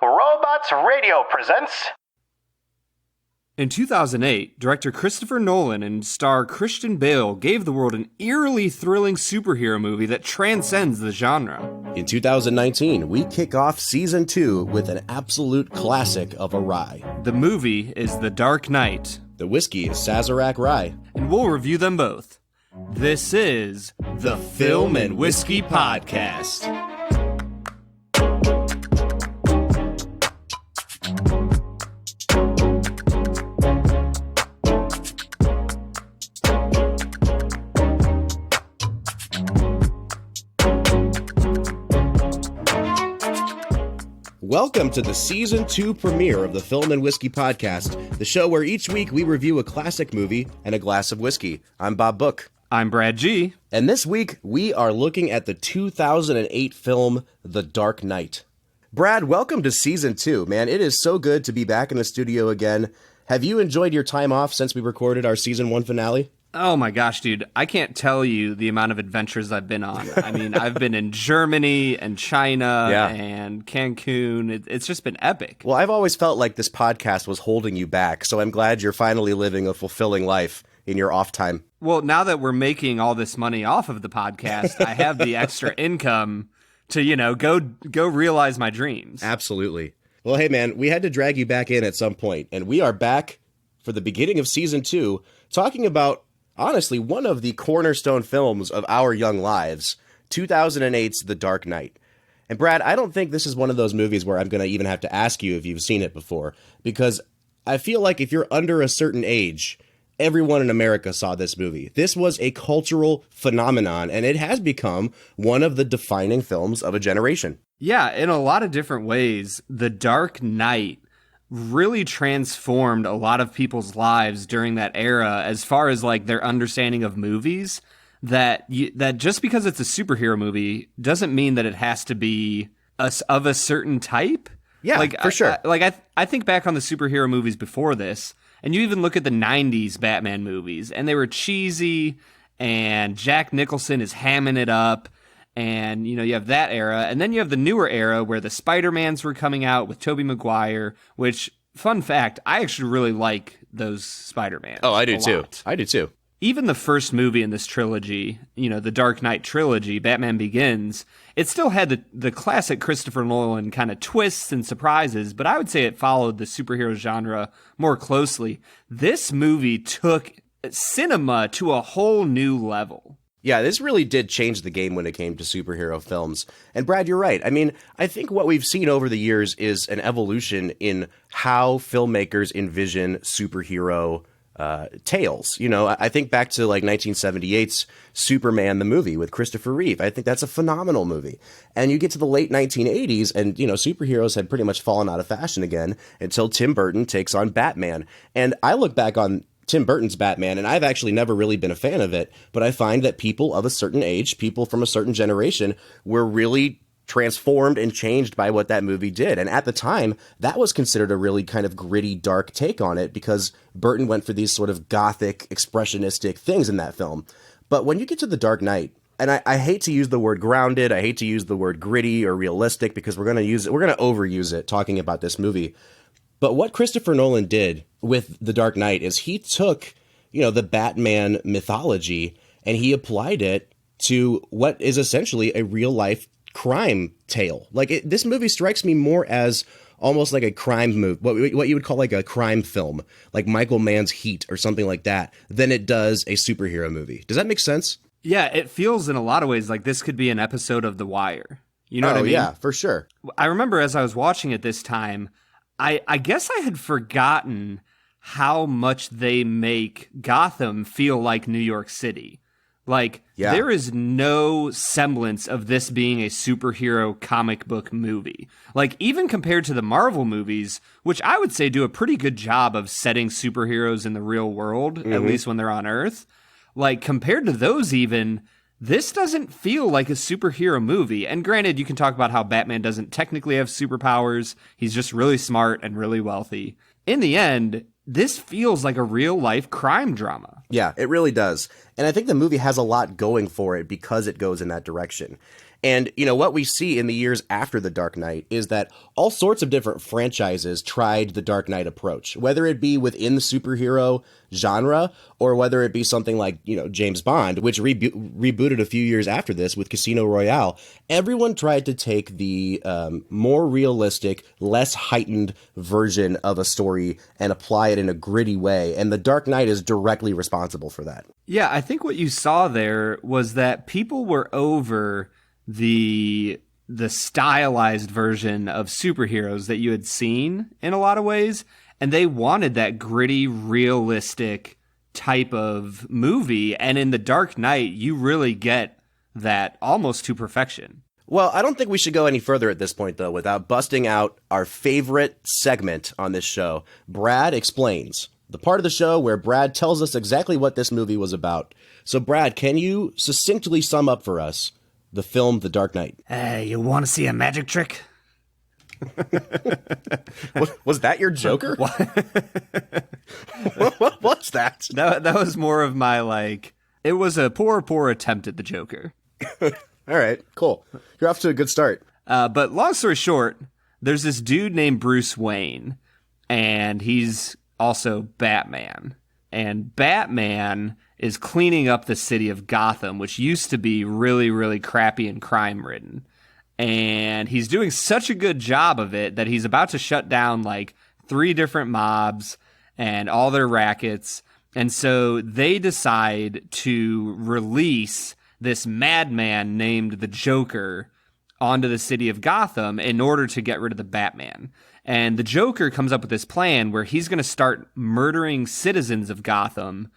Robots Radio presents... In 2008, director Christopher Nolan and star Christian Bale gave the world an eerily thrilling superhero movie that transcends the genre. In 2019, we kick off Season 2 with an absolute classic of a rye. The movie is The Dark Knight. The whiskey is Sazerac Rye. And we'll review them both. This is the Film and Whiskey Podcast. Welcome to the Season 2 premiere of the Film and Whiskey Podcast, the show where each week we review a classic movie and a glass of whiskey. I'm Bob Book. I'm Brad G. And this week, we are looking at the 2008 film, The Dark Knight. Brad, welcome to Season 2, man. It is so good to be back in the studio again. Have you enjoyed your time off since we recorded our Season 1 finale? Oh my gosh, dude. I can't tell you the amount of adventures I've been on. I mean, I've been in Germany and China and Cancun. It's just been epic. Well, I've always felt like this podcast was holding you back, so I'm glad you're finally living a fulfilling life in your off time. Well, now that we're making all this money off of the podcast, I have the extra income to, go realize my dreams. Absolutely. Well, hey, man, we had to drag you back in at some point, and we are back for the beginning of Season 2, talking about, honestly, one of the cornerstone films of our young lives, 2008's The Dark Knight. And Brad, I don't think this is one of those movies where I'm going to even have to ask you if you've seen it before, because I feel like if you're under a certain age, everyone in America saw this movie. This was a cultural phenomenon, and it has become one of the defining films of a generation. Yeah, in a lot of different ways, The Dark Knight really transformed a lot of people's lives during that era as far as like their understanding of movies, that just because it's a superhero movie doesn't mean that it has to be of a certain type. Yeah, for sure. I think back on the superhero movies before this, and you even look at the 90s Batman movies, and they were cheesy, and Jack Nicholson is hamming it up. And, you have that era. And then you have the newer era where the Spider-Mans were coming out with Tobey Maguire, which, fun fact, I actually really like those Spider-Mans. Oh, I do too. I do too. Even the first movie in this trilogy, the Dark Knight trilogy, Batman Begins, it still had the classic Christopher Nolan kind of twists and surprises, but I would say it followed the superhero genre more closely. This movie took cinema to a whole new level. Yeah, this really did change the game when it came to superhero films. And Brad, you're right. I mean, I think what we've seen over the years is an evolution in how filmmakers envision superhero tales. I think back to like 1978's Superman the movie with Christopher Reeve. I think that's a phenomenal movie. And you get to the late 1980s and, superheroes had pretty much fallen out of fashion again until Tim Burton takes on Batman. And I look back on Tim Burton's Batman, and I've actually never really been a fan of it, but I find that people of a certain age, people from a certain generation, were really transformed and changed by what that movie did. And at the time, that was considered a really kind of gritty, dark take on it because Burton went for these sort of gothic, expressionistic things in that film. But when you get to The Dark Knight, and I hate to use the word grounded, I hate to use the word gritty or realistic because we're going to overuse it talking about this movie. But what Christopher Nolan did with The Dark Knight is he took, the Batman mythology and he applied it to what is essentially a real life crime tale. Like this movie strikes me more as almost like a crime movie, what you would call like a crime film, like Michael Mann's Heat or something like that, than it does a superhero movie. Does that make sense? Yeah, it feels in a lot of ways like this could be an episode of The Wire. You know what I mean? Yeah, for sure. I remember as I was watching it this time, I guess I had forgotten how much they make Gotham feel like New York City. There is no semblance of this being a superhero comic book movie. Like, even compared to the Marvel movies, which I would say do a pretty good job of setting superheroes in the real world, at least when they're on Earth. Like, compared to those even, this doesn't feel like a superhero movie. And granted, you can talk about how Batman doesn't technically have superpowers. He's just really smart and really wealthy. In the end, this feels like a real-life crime drama. Yeah, it really does. And I think the movie has a lot going for it because it goes in that direction. And, what we see in the years after The Dark Knight is that all sorts of different franchises tried the Dark Knight approach, whether it be within the superhero genre or whether it be something like, James Bond, which rebooted a few years after this with Casino Royale. Everyone tried to take the more realistic, less heightened version of a story and apply it in a gritty way. And The Dark Knight is directly responsible for that. Yeah, I think what you saw there was that people were over the stylized version of superheroes that you had seen in a lot of ways, and they wanted that gritty, realistic type of movie. And in The Dark Knight, you really get that almost to perfection. Well, I don't think we should go any further at this point, though, without busting out our favorite segment on this show. Brad Explains, the part of the show where Brad tells us exactly what this movie was about. So, Brad, can you succinctly sum up for us the film The Dark Knight? Hey, you want to see a magic trick? Was that your Joker? What's that? That was more of my, it was a poor attempt at the Joker. All right, cool. You're off to a good start. But long story short, there's this dude named Bruce Wayne, and he's also Batman. And Batman is cleaning up the city of Gotham, which used to be really, really crappy and crime-ridden. And he's doing such a good job of it that he's about to shut down 3 different mobs and all their rackets. And so they decide to release this madman named the Joker onto the city of Gotham in order to get rid of the Batman. And the Joker comes up with this plan where he's going to start murdering citizens of Gotham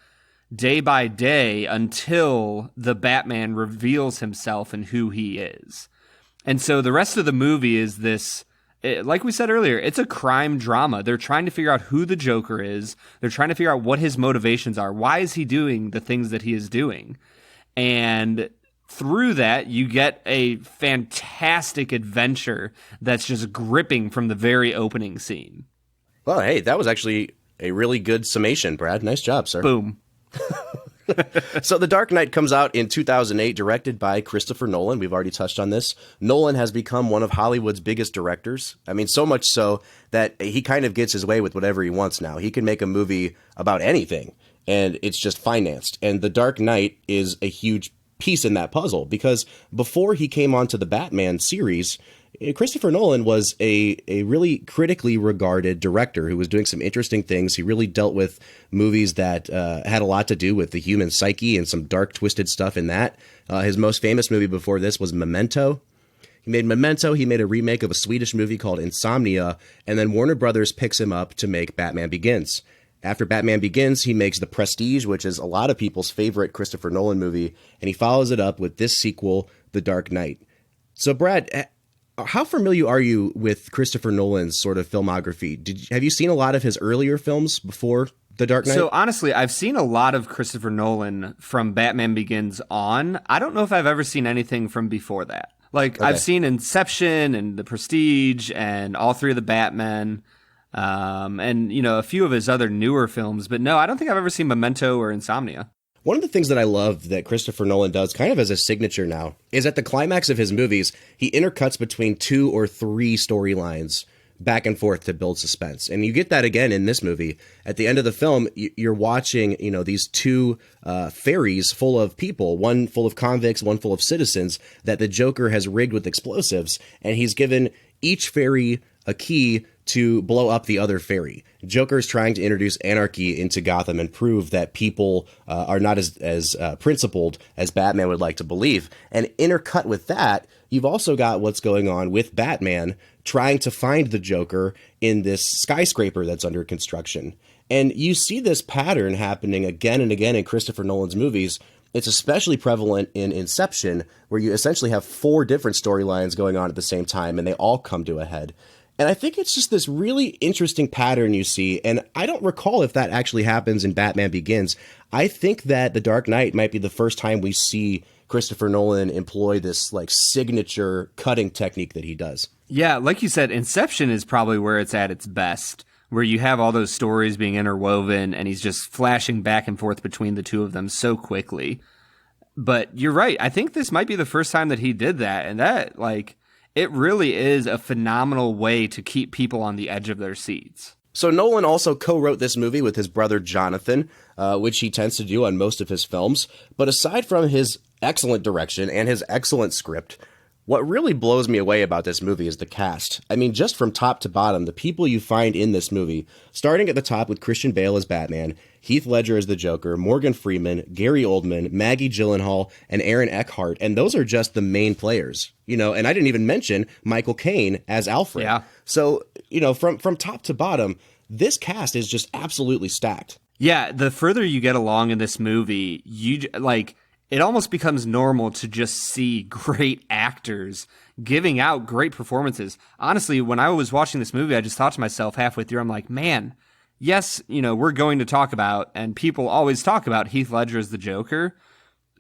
day by day until the Batman reveals himself and who he is. And so the rest of the movie is this, like we said earlier, it's a crime drama. They're trying to figure out who the Joker is. They're trying to figure out what his motivations are. Why is he doing the things that he is doing? And through that, you get a fantastic adventure that's just gripping from the very opening scene. Well, hey, that was actually a really good summation, Brad. Nice job, sir. Boom. So The Dark Knight comes out in 2008, directed by Christopher Nolan. We've already touched on this. Nolan has become one of Hollywood's biggest directors. I mean, so much so that he kind of gets his way with whatever he wants now. He can make a movie about anything, and it's just financed. And The Dark Knight is a huge piece in that puzzle, because before he came onto the Batman series, Christopher Nolan was a really critically regarded director who was doing some interesting things. He really dealt with movies that had a lot to do with the human psyche and some dark, twisted stuff in that. His most famous movie before this was Memento. He made Memento. He made a remake of a Swedish movie called Insomnia, and then Warner Brothers picks him up to make Batman Begins. After Batman Begins, he makes The Prestige, which is a lot of people's favorite Christopher Nolan movie, and he follows it up with this sequel, The Dark Knight. So, Brad, how familiar are you with Christopher Nolan's sort of filmography? Have you seen a lot of his earlier films before The Dark Knight? So honestly, I've seen a lot of Christopher Nolan from Batman Begins on. I don't know if I've ever seen anything from before that. Okay. I've seen Inception and The Prestige and all 3 of the Batmen, and a few of his other newer films. But no, I don't think I've ever seen Memento or Insomnia. One of the things that I love that Christopher Nolan does kind of as a signature now is at the climax of his movies, he intercuts between 2 or 3 storylines back and forth to build suspense. And you get that again in this movie. At the end of the film, you're watching, these 2 ferries full of people, one full of convicts, one full of citizens that the Joker has rigged with explosives. And he's given each ferry a key to blow up the other ferry. Joker's trying to introduce anarchy into Gotham and prove that people are not as principled as Batman would like to believe. And intercut with that, you've also got what's going on with Batman trying to find the Joker in this skyscraper that's under construction. And you see this pattern happening again and again in Christopher Nolan's movies. It's especially prevalent in Inception, where you essentially have 4 different storylines going on at the same time, and they all come to a head. And I think it's just this really interesting pattern you see, and I don't recall if that actually happens in Batman Begins. I think that The Dark Knight might be the first time we see Christopher Nolan employ this signature cutting technique that he does. Yeah, like you said, Inception is probably where it's at its best, where you have all those stories being interwoven, and he's just flashing back and forth between the 2 of them so quickly. But you're right. I think this might be the first time that he did that. And that, like, it really is a phenomenal way to keep people on the edge of their seats. So Nolan also co-wrote this movie with his brother Jonathan, which he tends to do on most of his films. But aside from his excellent direction and his excellent script, what really blows me away about this movie is the cast. I mean, just from top to bottom, the people you find in this movie, starting at the top with Christian Bale as Batman, Heath Ledger as the Joker, Morgan Freeman, Gary Oldman, Maggie Gyllenhaal, and Aaron Eckhart. And those are just the main players, you know, and I didn't even mention Michael Caine as Alfred. Yeah. So, you know, from top to bottom, this cast is just absolutely stacked. Yeah, the further you get along in this movie, it almost becomes normal to just see great actors giving out great performances. Honestly, when I was watching this movie, I just thought to myself halfway through, I'm like, man, yes, you know, we're going to talk about, and people always talk about Heath Ledger as the Joker,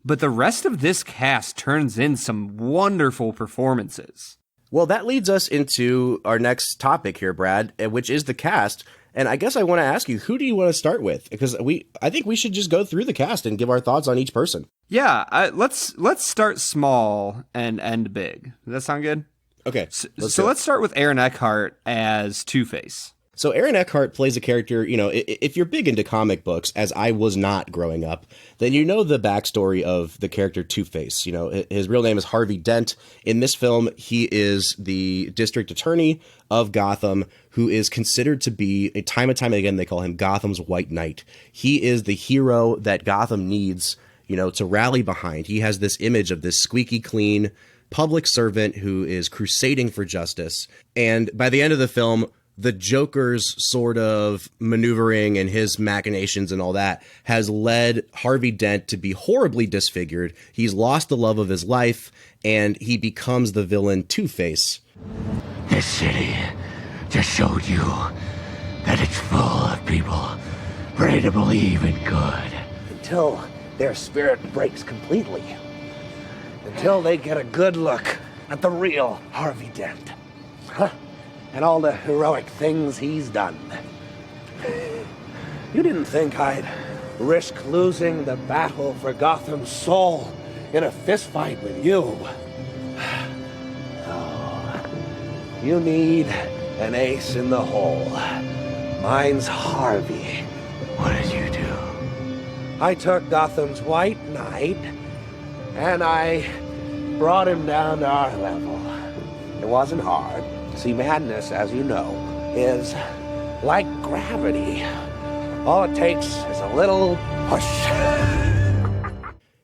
but the rest of this cast turns in some wonderful performances. Well, that leads us into our next topic here, Brad, which is the cast. And I guess I want to ask you, who do you want to start with? Because I think we should just go through the cast and give our thoughts on each person. Yeah, let's start small and end big. Does that sound good? Okay. So let's start with Aaron Eckhart as Two-Face. So Aaron Eckhart plays a character, you know, if you're big into comic books, as I was not growing up, then you know the backstory of the character Two-Face. You know, his real name is Harvey Dent. In this film, he is the district attorney of Gotham, who is considered to be, time and time again, they call him Gotham's White Knight. He is the hero that Gotham needs, you know, to rally behind. He has this image of this squeaky clean public servant who is crusading for justice. And by the end of the film, the Joker's sort of maneuvering and his machinations and all that has led Harvey Dent to be horribly disfigured. He's lost the love of his life, and he becomes the villain Two-Face. This city just showed you that it's full of people ready to believe in good. Until their spirit breaks completely. Until they get a good look at the real Harvey Dent. Huh? And all the heroic things he's done. You didn't think I'd risk losing the battle for Gotham's soul in a fistfight with you. Oh, you need an ace in the hole. Mine's Harvey. What did you do? I took Gotham's White Knight, and I brought him down to our level. It wasn't hard. See, madness, as you know, is like gravity. All it takes is a little push.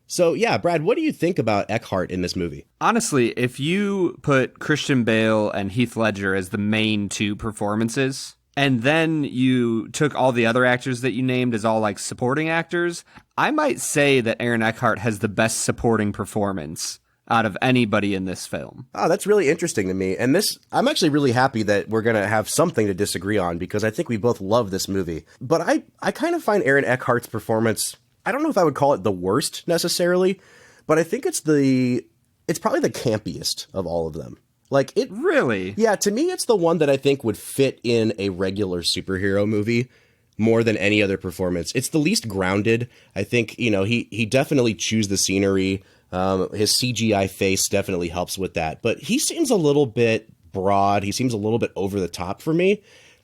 So, yeah, Brad, what do you think about Eckhart in this movie? Honestly, if you put Christian Bale and Heath Ledger as the main two performances, and then you took all the other actors that you named as all like supporting actors, I might say that Aaron Eckhart has the best supporting performance out of anybody in this film. Oh, that's really interesting to me. And I'm actually really happy that we're going to have something to disagree on, because I think we both love this movie. But I kind of find Aaron Eckhart's performance, I don't know if I would call it the worst necessarily, but I think it's probably the campiest of all of them. Like it really? Yeah, to me, it's the one that I think would fit in a regular superhero movie more than any other performance. It's the least grounded. I think, you know, he definitely chews the scenery. His CGI face definitely helps with that, but he seems a little bit broad. He seems a little bit over the top for me.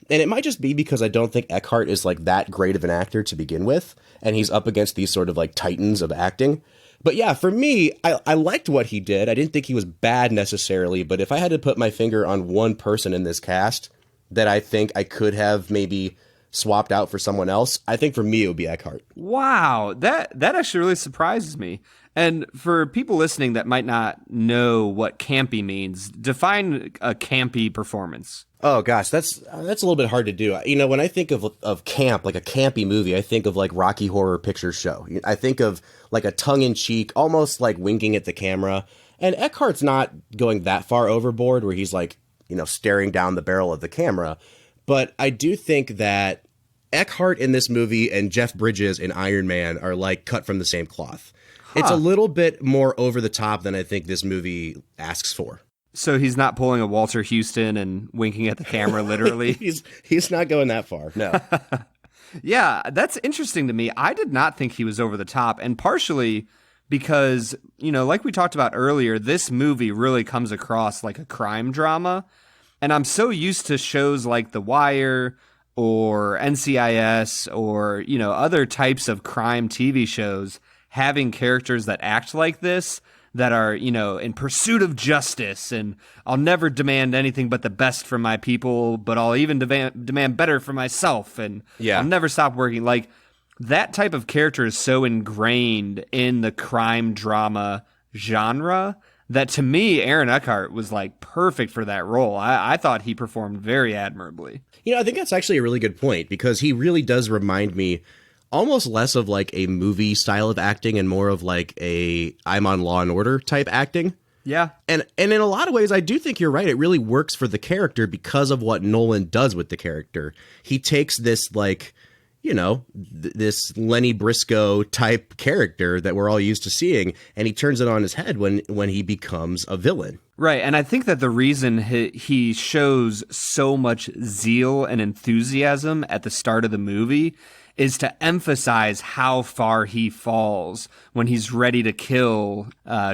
And it might just be because I don't think Eckhart is like that great of an actor to begin with. And he's up against these sort of like titans of acting. But yeah, for me, I liked what he did. I didn't think he was bad necessarily, but if I had to put my finger on one person in this cast that I think I could have maybe swapped out for someone else, I think for me it would be Eckhart. Wow, that actually really surprises me. And for people listening that might not know what campy means, define a campy performance. Oh gosh, that's a little bit hard to do. You know, when I think of camp, like a campy movie, I think of like Rocky Horror Picture Show. I think of like a tongue-in-cheek, almost like winking at the camera. And Eckhart's not going that far overboard where he's like, you know, staring down the barrel of the camera. But I do think that Eckhart in this movie and Jeff Bridges in Iron Man are like cut from the same cloth. It's a little bit more over the top than I think this movie asks for. So he's not pulling a Walter Houston and winking at the camera, literally? He's not going that far, no. Yeah, that's interesting to me. I did not think he was over the top, and partially because, like we talked about earlier, this movie really comes across like a crime drama. And I'm so used to shows like The Wire or NCIS or, other types of crime TV shows having characters that act like this, that are, in pursuit of justice, and I'll never demand anything but the best from my people, but I'll even demand better for myself, and I'll never stop working. Like, that type of character is so ingrained in the crime drama genre that, to me, Aaron Eckhart was like perfect for that role. I thought he performed very admirably. I think that's actually a really good point, because he really does remind me almost less of like a movie style of acting and more of like a I'm on Law and Order type acting. Yeah. And in a lot of ways, I do think you're right. It really works for the character because of what Nolan does with the character. He takes this like, this Lenny Briscoe type character that we're all used to seeing, and he turns it on his head when he becomes a villain. Right, and I think that the reason he shows so much zeal and enthusiasm at the start of the movie is to emphasize how far he falls when he's ready to kill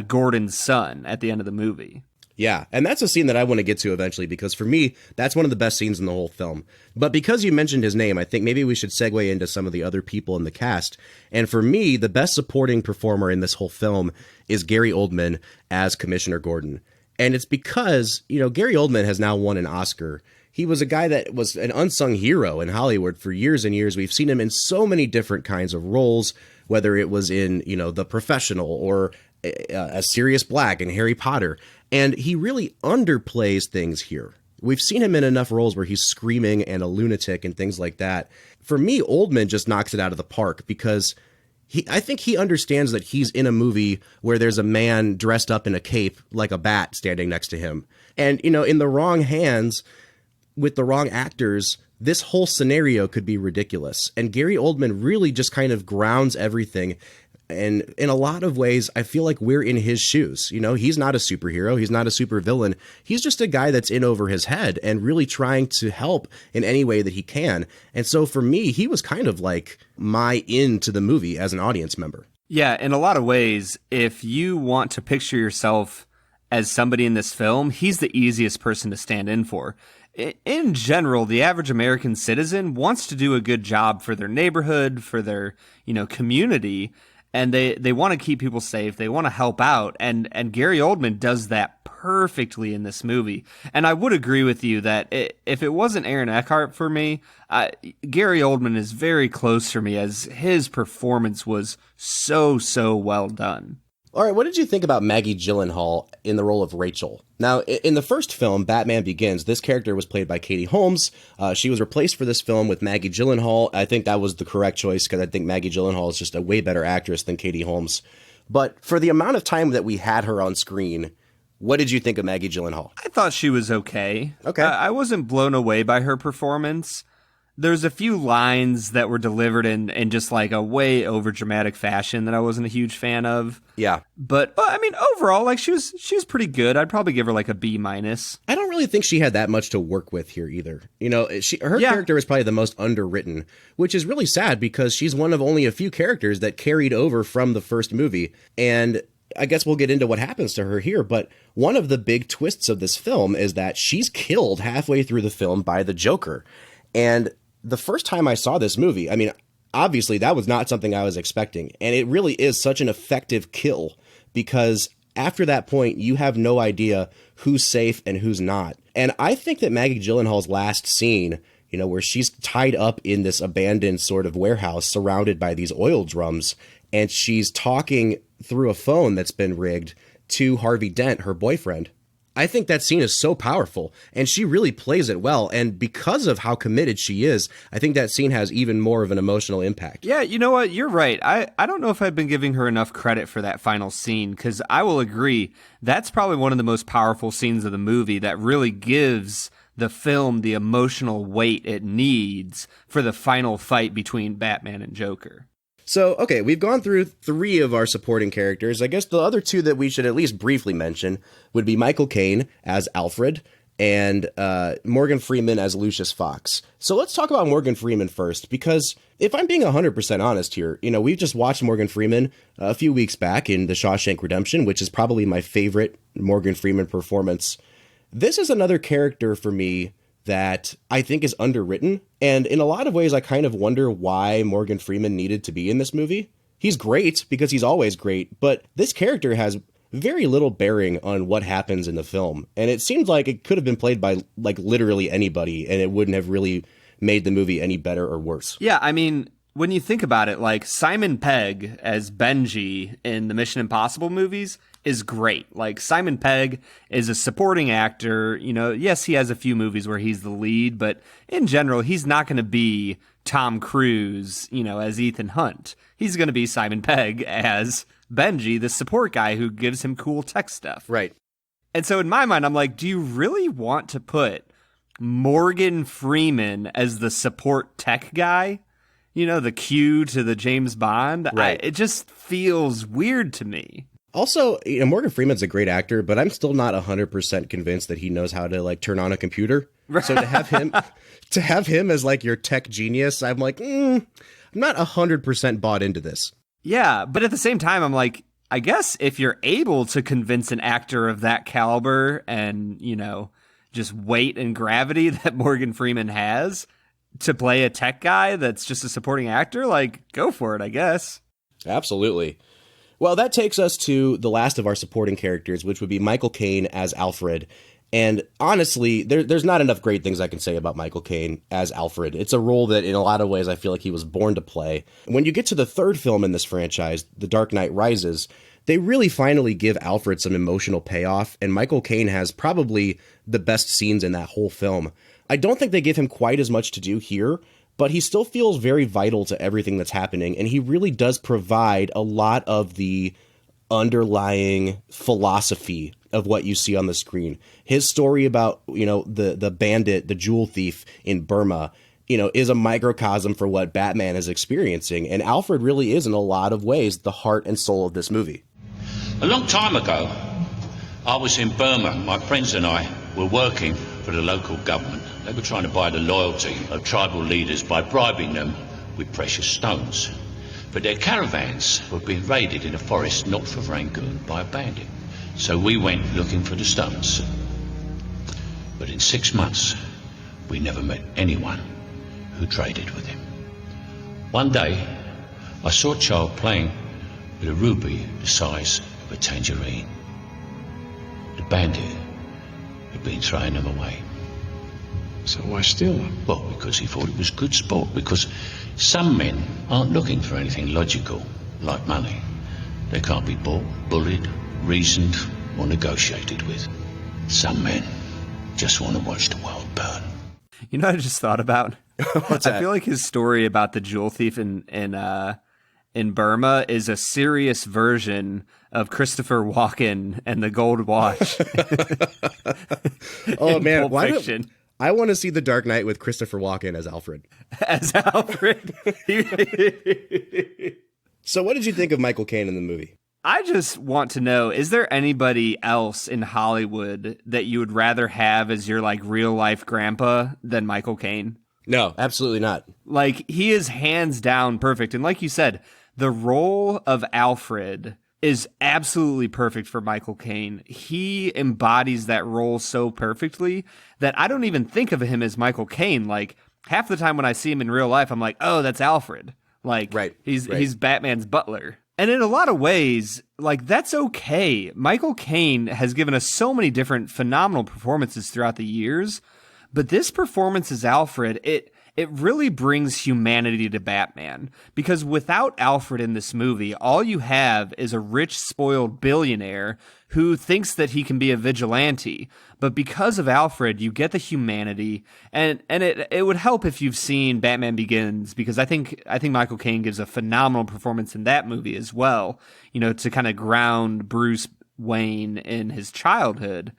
Gordon's son at the end of the movie. Yeah, and that's a scene that I want to get to eventually, because for me, that's one of the best scenes in the whole film. But because you mentioned his name, I think maybe we should segue into some of the other people in the cast. And for me, the best supporting performer in this whole film is Gary Oldman as Commissioner Gordon. And it's because, Gary Oldman has now won an Oscar. He was a guy that was an unsung hero in Hollywood for years and years. We've seen him in so many different kinds of roles, whether it was in, The Professional or as Sirius Black in Harry Potter. And he really underplays things here. We've seen him in enough roles where he's screaming and a lunatic and things like that. For me, Oldman just knocks it out of the park, because I think he understands that he's in a movie where there's a man dressed up in a cape like a bat standing next to him. And, in the wrong hands, with the wrong actors, this whole scenario could be ridiculous. And Gary Oldman really just kind of grounds everything. And in a lot of ways, I feel like we're in his shoes. He's not a superhero. He's not a supervillain. He's just a guy that's in over his head and really trying to help in any way that he can. And so for me, he was kind of like my into the movie as an audience member. Yeah, in a lot of ways, if you want to picture yourself as somebody in this film, he's the easiest person to stand in for. In general, the average American citizen wants to do a good job for their neighborhood, for their, community. And they want to keep people safe. They want to help out. And Gary Oldman does that perfectly in this movie. And I would agree with you that if it wasn't Aaron Eckhart for me, Gary Oldman is very close for me, as his performance was so well done. All right, what did you think about Maggie Gyllenhaal in the role of Rachel? Now, in the first film, Batman Begins, this character was played by Katie Holmes. She was replaced for this film with Maggie Gyllenhaal. I think that was the correct choice, because I think Maggie Gyllenhaal is just a way better actress than Katie Holmes. But for the amount of time that we had her on screen, what did you think of Maggie Gyllenhaal? I thought she was okay. Okay. I wasn't blown away by her performance. There's a few lines that were delivered in just like a way over dramatic fashion that I wasn't a huge fan of. Yeah. But I mean, overall, like she was pretty good. I'd probably give her like a B-. I don't really think she had that much to work with here either. Her character is probably the most underwritten, which is really sad, because she's one of only a few characters that carried over from the first movie. And I guess we'll get into what happens to her here, but one of the big twists of this film is that she's killed halfway through the film by the Joker. And the first time I saw this movie, I mean, obviously that was not something I was expecting. And it really is such an effective kill, because after that point, you have no idea who's safe and who's not. And I think that Maggie Gyllenhaal's last scene, where she's tied up in this abandoned sort of warehouse surrounded by these oil drums, and she's talking through a phone that's been rigged to Harvey Dent, her boyfriend. I think that scene is so powerful, and she really plays it well. And because of how committed she is, I think that scene has even more of an emotional impact. Yeah, you know what? You're right. I don't know if I've been giving her enough credit for that final scene, because I will agree, that's probably one of the most powerful scenes of the movie that really gives the film the emotional weight it needs for the final fight between Batman and Joker. So, okay, we've gone through 3 of our supporting characters. I guess the other 2 that we should at least briefly mention would be Michael Caine as Alfred and Morgan Freeman as Lucius Fox. So let's talk about Morgan Freeman first, because if I'm being 100% honest here, we just watched Morgan Freeman a few weeks back in The Shawshank Redemption, which is probably my favorite Morgan Freeman performance. This is another character for me that I think is underwritten, and in a lot of ways I kind of wonder why Morgan Freeman needed to be in this movie. He's great because he's always great, but this character has very little bearing on what happens in the film. And it seems like it could have been played by like literally anybody, and it wouldn't have really made the movie any better or worse. Yeah, I mean, when you think about it, like Simon Pegg as Benji in the Mission Impossible movies is great. Like Simon Pegg is a supporting actor. Yes, he has a few movies where he's the lead, but in general, he's not going to be Tom Cruise, as Ethan Hunt. He's going to be Simon Pegg as Benji, the support guy who gives him cool tech stuff. Right. And so in my mind, I'm like, do you really want to put Morgan Freeman as the support tech guy? The Q to the James Bond? Right. It just feels weird to me. Also, Morgan Freeman's a great actor, but I'm still not 100% convinced that he knows how to like turn on a computer. Right. So to have him as like your tech genius, I'm like, I'm not 100% bought into this. Yeah, but at the same time, I'm like, I guess if you're able to convince an actor of that caliber and, just weight and gravity that Morgan Freeman has to play a tech guy that's just a supporting actor, like, go for it, I guess. Absolutely. Well, that takes us to the last of our supporting characters, which would be Michael Caine as Alfred. And honestly, there's not enough great things I can say about Michael Caine as Alfred. It's a role that in a lot of ways I feel like he was born to play. When you get to the third film in this franchise, The Dark Knight Rises, they really finally give Alfred some emotional payoff, and Michael Caine has probably the best scenes in that whole film. I don't think they give him quite as much to do here, but he still feels very vital to everything that's happening, and he really does provide a lot of the underlying philosophy of what you see on the screen. His story about, the bandit, the jewel thief in Burma, is a microcosm for what Batman is experiencing. And Alfred really is, in a lot of ways, the heart and soul of this movie. A long time ago, I was in Burma. My friends and I were working for the local government. They were trying to buy the loyalty of tribal leaders by bribing them with precious stones. But their caravans were being raided in a forest north of Rangoon by a bandit. So we went looking for the stones. But in 6 months, we never met anyone who traded with him. One day, I saw a child playing with a ruby the size of a tangerine. The bandit had been throwing them away. So why steal them? Well, because he thought it was good sport, because some men aren't looking for anything logical, like money. They can't be bought, bullied, reasoned, or negotiated with. Some men just want to watch the world burn. You know what I just thought about? What's that? I feel like his story about the jewel thief in Burma is a serious version of Christopher Walken and the Gold Watch. Oh man, Pulp why Fiction. I want to see The Dark Knight with Christopher Walken as Alfred. As Alfred. So what did you think of Michael Caine in the movie? I just want to know, is there anybody else in Hollywood that you would rather have as your like real life grandpa than Michael Caine? No, absolutely not. Like, he is hands down perfect. And like you said, the role of Alfred is absolutely perfect for Michael Caine. He embodies that role so perfectly that I don't even think of him as Michael Caine. Like, half the time when I see him in real life, I'm like, oh, that's Alfred. Like, right. He's Batman's butler. And in a lot of ways, like, that's okay. Michael Caine has given us so many different phenomenal performances throughout the years, but this performance as Alfred, it really brings humanity to Batman. Because without Alfred in this movie, all you have is a rich, spoiled billionaire who thinks that he can be a vigilante. But because of Alfred, you get the humanity, and it would help if you've seen Batman Begins, because I think Michael Caine gives a phenomenal performance in that movie as well, to kind of ground Bruce Wayne in his childhood.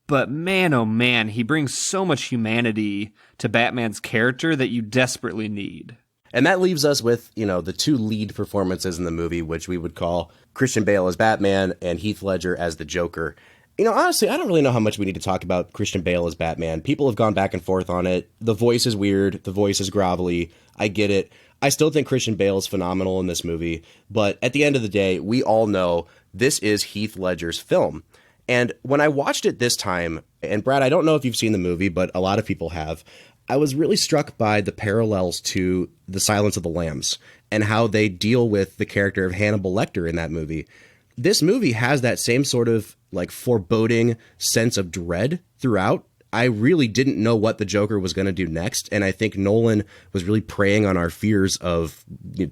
But man, oh man, he brings so much humanity to Batman's character that you desperately need. And that leaves us with, the two lead performances in the movie, which we would call Christian Bale as Batman and Heath Ledger as the Joker. Honestly, I don't really know how much we need to talk about Christian Bale as Batman. People have gone back and forth on it. The voice is weird. The voice is grovelly. I get it. I still think Christian Bale is phenomenal in this movie. But at the end of the day, we all know this is Heath Ledger's film. And when I watched it this time, and Brad, I don't know if you've seen the movie, but a lot of people have, I was really struck by the parallels to The Silence of the Lambs and how they deal with the character of Hannibal Lecter in that movie. This movie has that same sort of like foreboding sense of dread throughout. I really didn't know what the Joker was going to do next. And I think Nolan was really preying on our fears of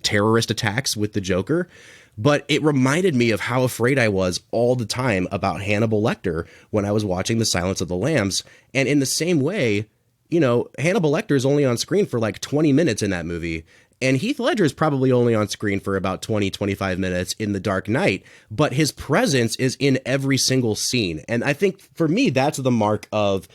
terrorist attacks with the Joker. But it reminded me of how afraid I was all the time about Hannibal Lecter when I was watching The Silence of the Lambs. And in the same way, Hannibal Lecter is only on screen for like 20 minutes in that movie. And Heath Ledger is probably only on screen for about 20, 25 minutes in The Dark Knight, but his presence is in every single scene. And I think for me, that's the mark of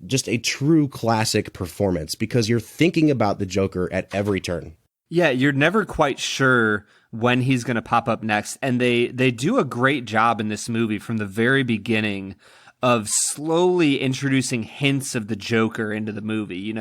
just a true classic performance, because you're thinking about the Joker at every turn. Yeah, you're never quite sure when he's going to pop up next. And they do a great job in this movie from the very beginning of slowly introducing hints of the Joker into the movie.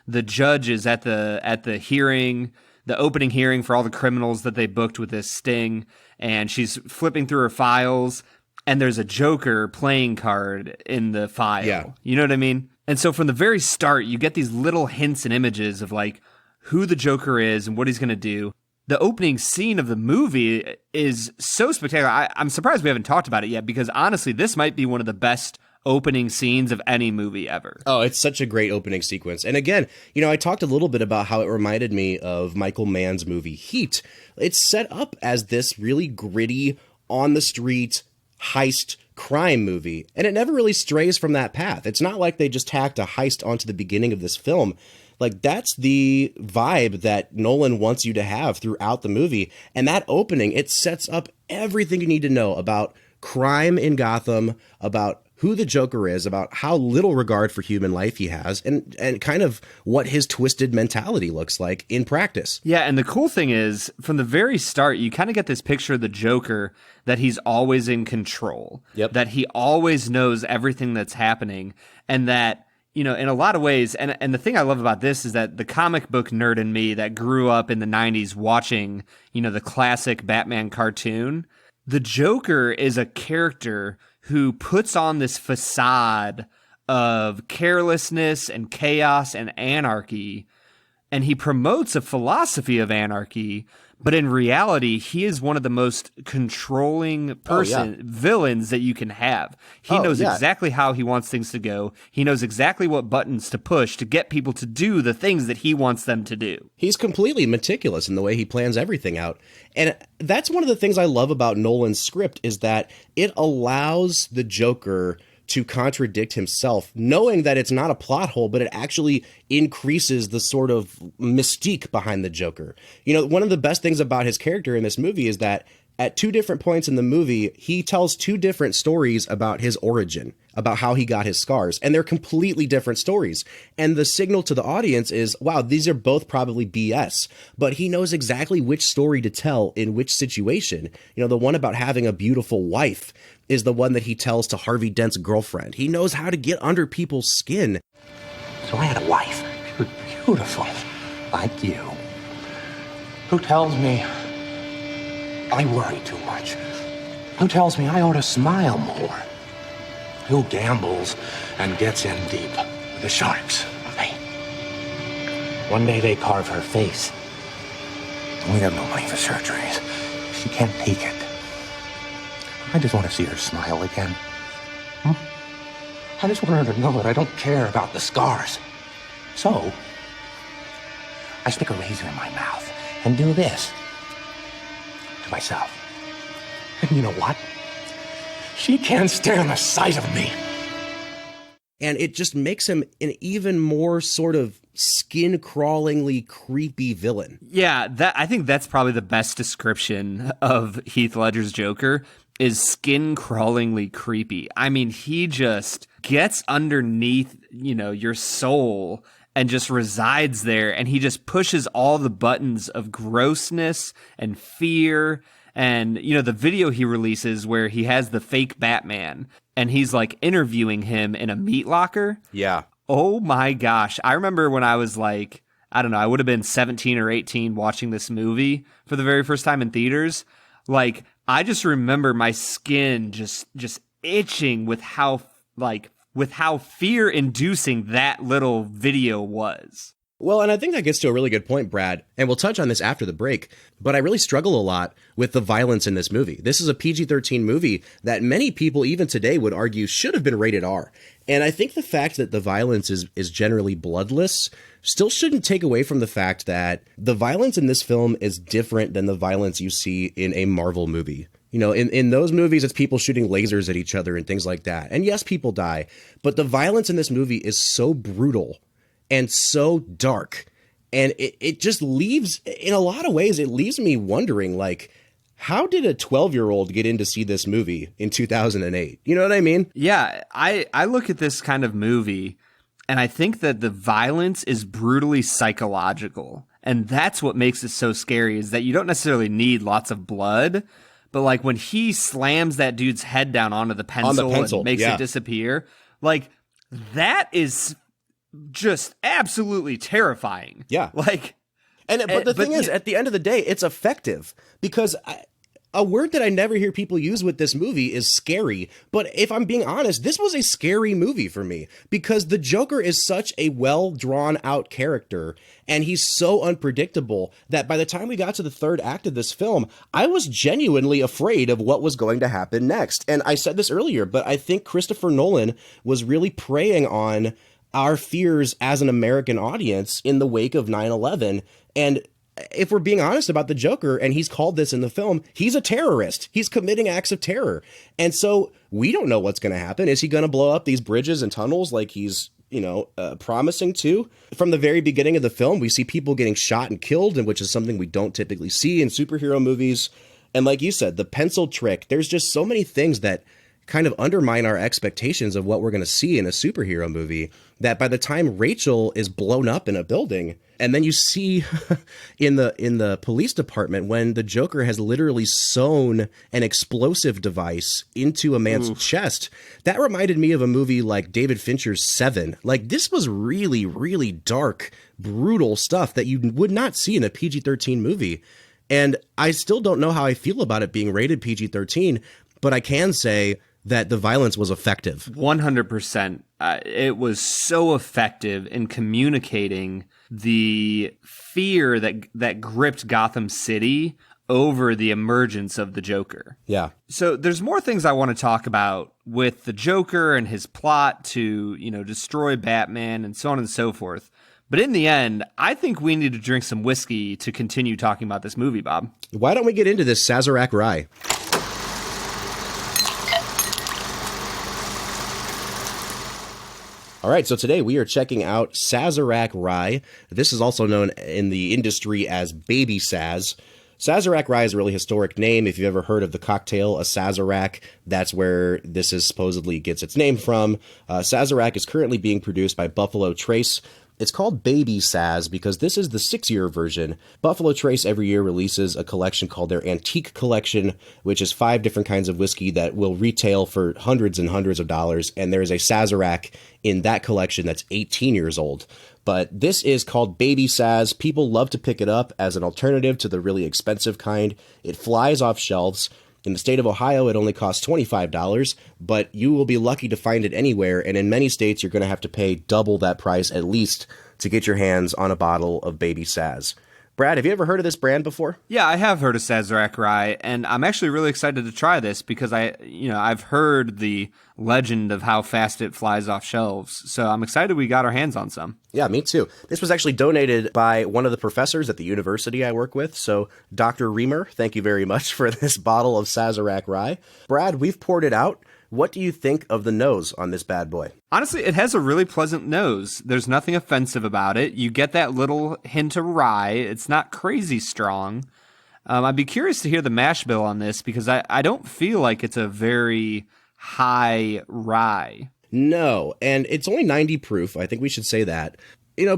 The judge is at the hearing, the opening hearing for all the criminals that they booked with this sting, and she's flipping through her files, and there's a Joker playing card in the file. Yeah. You know what I mean? And so from the very start, you get these little hints and images of like who the Joker is and what he's going to do. The opening scene of the movie is so spectacular. I'm surprised we haven't talked about it yet, because honestly, this might be one of the best opening scenes of any movie ever. Oh, it's such a great opening sequence. And again, I talked a little bit about how it reminded me of Michael Mann's movie Heat. It's set up as this really gritty, on the street, heist crime movie, and it never really strays from that path. It's not like they just tacked a heist onto the beginning of this film. Like, that's the vibe that Nolan wants you to have throughout the movie. And that opening, it sets up everything you need to know about crime in Gotham, about who the Joker is, about how little regard for human life he has, and kind of what his twisted mentality looks like in practice. Yeah, and the cool thing is, from the very start, you kind of get this picture of the Joker that he's always in control. Yep. That he always knows everything that's happening, and that, in a lot of ways, and the thing I love about this is that the comic book nerd in me that grew up in the 90s watching, the classic Batman cartoon, the Joker is a character who puts on this facade of carelessness and chaos and anarchy, and he promotes a philosophy of anarchy, but in reality, he is one of the most controlling villains that you can have. He knows exactly how he wants things to go. He knows exactly what buttons to push to get people to do the things that he wants them to do. He's completely meticulous in the way he plans everything out. And that's one of the things I love about Nolan's script, is that it allows the Joker to contradict himself, knowing that it's not a plot hole, but it actually increases the sort of mystique behind the Joker. One of the best things about his character in this movie is that at two different points in the movie, he tells two different stories about his origin, about how he got his scars, and they're completely different stories. And the signal to the audience is, wow, these are both probably BS, but he knows exactly which story to tell in which situation. The one about having a beautiful wife is the one that he tells to Harvey Dent's girlfriend. He knows how to get under people's skin. So I had a wife, beautiful, like you, who tells me I worry too much, who tells me I ought to smile more, who gambles and gets in deep with the sharks. Hey, one day they carve her face. We have no money for surgeries. She can't take it. I just want to see her smile again. I just want her to know that I don't care about the scars. So, I stick a razor in my mouth and do this to myself. And you know what? She can't stand the sight of me. And it just makes him an even more sort of skin-crawlingly creepy villain. Yeah, I think that's probably the best description of Heath Ledger's Joker, is skin-crawlingly creepy. I mean, he just gets underneath, your soul and just resides there, and he just pushes all the buttons of grossness and fear And, the video he releases where he has the fake Batman and he's like interviewing him in a meat locker. Yeah. Oh my gosh. I remember when I was like, I don't know, I would have been 17 or 18 watching this movie for the very first time in theaters. Like, I just remember my skin just itching with how fear-inducing that little video was. Well, and I think that gets to a really good point, Brad, and we'll touch on this after the break, but I really struggle a lot with the violence in this movie. This is a PG-13 movie that many people even today would argue should have been rated R. And I think the fact that the violence is generally bloodless still shouldn't take away from the fact that the violence in this film is different than the violence you see in a Marvel movie. In those movies, it's people shooting lasers at each other and things like that. And yes, people die, but the violence in this movie is so brutal and so dark. And it just leaves, in a lot of ways, it leaves me wondering, like, how did a 12-year-old get in to see this movie in 2008? You know what I mean? Yeah, I look at this kind of movie, and I think that the violence is brutally psychological. And that's what makes it so scary, is that you don't necessarily need lots of blood, but like when he slams that dude's head down onto the pencil and makes it disappear, like that is just absolutely terrifying. Yeah. Like, but the thing is, at the end of the day, it's effective because a word that I never hear people use with this movie is scary. But if I'm being honest, this was a scary movie for me because the Joker is such a well drawn out character and he's so unpredictable that by the time we got to the third act of this film, I was genuinely afraid of what was going to happen next. And I said this earlier, but I think Christopher Nolan was really preying on our fears as an American audience in the wake of 9/11. And if we're being honest about the Joker, and he's called this in the film, he's a terrorist. He's committing acts of terror. And so we don't know what's going to happen. Is he going to blow up these bridges and tunnels like he's, promising to? From the very beginning of the film, we see people getting shot and killed, and which is something we don't typically see in superhero movies. And like you said, the pencil trick, there's just so many things that kind of undermine our expectations of what we're going to see in a superhero movie, that by the time Rachel is blown up in a building, and then you see in the police department when the Joker has literally sewn an explosive device into a man's chest, that reminded me of a movie like David Fincher's Seven. Like, this was really, really dark, brutal stuff that you would not see in a PG-13 movie. And I still don't know how I feel about it being rated PG-13, but I can say that the violence was effective. 100%. It was so effective in communicating the fear that gripped Gotham City over the emergence of the Joker. Yeah. So there's more things I want to talk about with the Joker and his plot to, destroy Batman and so on and so forth. But in the end, I think we need to drink some whiskey to continue talking about this movie, Bob. Why don't we get into this Sazerac Rye? All right, so today we are checking out Sazerac Rye. This is also known in the industry as Baby Saz. Sazerac Rye is a really historic name. If you've ever heard of the cocktail, a Sazerac, that's where this is supposedly gets its name from. Sazerac is currently being produced by Buffalo Trace. It's called Baby Saz because this is the 6-year version. Buffalo Trace every year releases a collection called their Antique Collection, which is 5 different kinds of whiskey that will retail for hundreds and hundreds of dollars. And there is a Sazerac in that collection that's 18 years old. But this is called Baby Saz. People love to pick it up as an alternative to the really expensive kind. It flies off shelves. In the state of Ohio, it only costs $25, but you will be lucky to find it anywhere, and in many states, you're going to have to pay double that price at least to get your hands on a bottle of Baby Saz. Brad, have you ever heard of this brand before? Yeah, I have heard of Sazerac Rye, and I'm actually really excited to try this because I've heard the legend of how fast it flies off shelves. So I'm excited we got our hands on some. Yeah, me too. This was actually donated by one of the professors at the university I work with. So Dr. Reamer, thank you very much for this bottle of Sazerac Rye. Brad, we've poured it out. What do you think of the nose on this bad boy? Honestly, it has a really pleasant nose. There's nothing offensive about it. You get that little hint of rye. It's not crazy strong. I'd be curious to hear the mash bill on this because I don't feel like it's a very high rye. No, and it's only 90 proof. I think we should say that.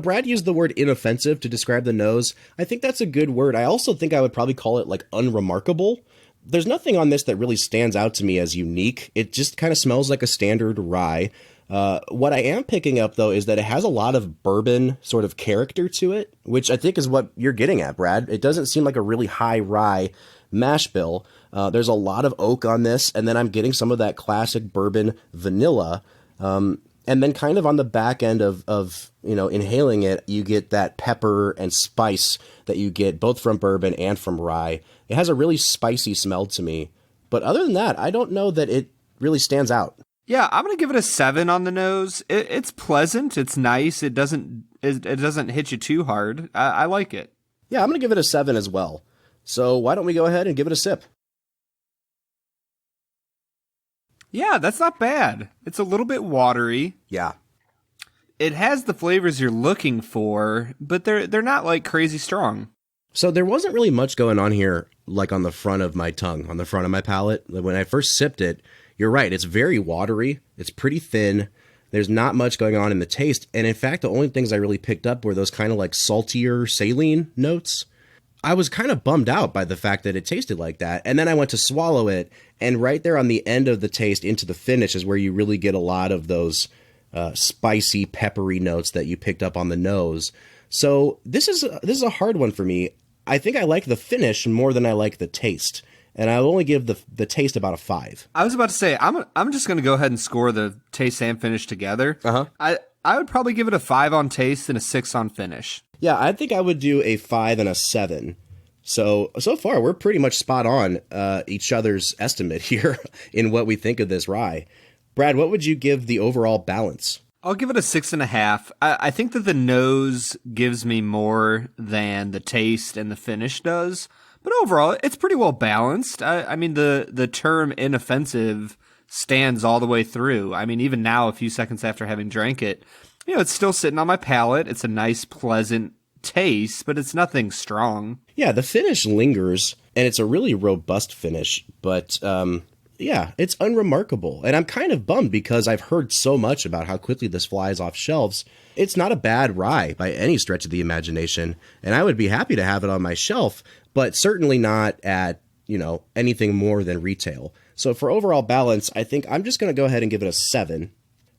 Brad used the word inoffensive to describe the nose. I think that's a good word. I also think I would probably call it like unremarkable. there's nothing on this that really stands out to me as unique. It just kind of smells like a standard rye. What I am picking up, though, is that it has a lot of bourbon sort of character to it, which I think is what you're getting at, Brad. It doesn't seem like a really high rye mash bill. There's a lot of oak on this, and then I'm getting some of that classic bourbon vanilla. And then kind of on the back end of inhaling it, you get that pepper and spice that you get both from bourbon and from rye. It has a really spicy smell to me. But other than that, I don't know that it really stands out. Yeah, I'm going to give it a 7 on the nose. It's pleasant. It's nice. It doesn't hit you too hard. I like it. Yeah, I'm going to give it a 7 as well. So why don't we go ahead and give it a sip? Yeah, that's not bad. It's a little bit watery. Yeah. It has the flavors you're looking for, but they're not like crazy strong. So there wasn't really much going on here, like on the front of my tongue, on the front of my palate. When I first sipped it, you're right, it's very watery. It's pretty thin. There's not much going on in the taste. And in fact, the only things I really picked up were those kind of like saltier saline notes. I was kind of bummed out by the fact that it tasted like that. And then I went to swallow it, and right there on the end of the taste into the finish is where you really get a lot of those spicy, peppery notes that you picked up on the nose. So this is a hard one for me. I think I like the finish more than I like the taste. And I'll only give the taste about a 5. I was about to say, I'm just going to go ahead and score the taste and finish together. Uh-huh. I would probably give it a 5 on taste and a 6 on finish. Yeah, I think I would do a 5 and a 7. So far, we're pretty much spot on each other's estimate here in what we think of this rye. Brad, what would you give the overall balance? I'll give it a 6.5. I think that the nose gives me more than the taste and the finish does. But overall, it's pretty well balanced. I mean, the term inoffensive stands all the way through. I mean, even now, a few seconds after having drank it, it's still sitting on my palate. It's a nice, pleasant taste, but it's nothing strong. Yeah, the finish lingers, and it's a really robust finish, but yeah, it's unremarkable. And I'm kind of bummed because I've heard so much about how quickly this flies off shelves. It's not a bad rye by any stretch of the imagination, and I would be happy to have it on my shelf, but certainly not at, anything more than retail. So for overall balance, I think I'm just going to go ahead and give it a 7.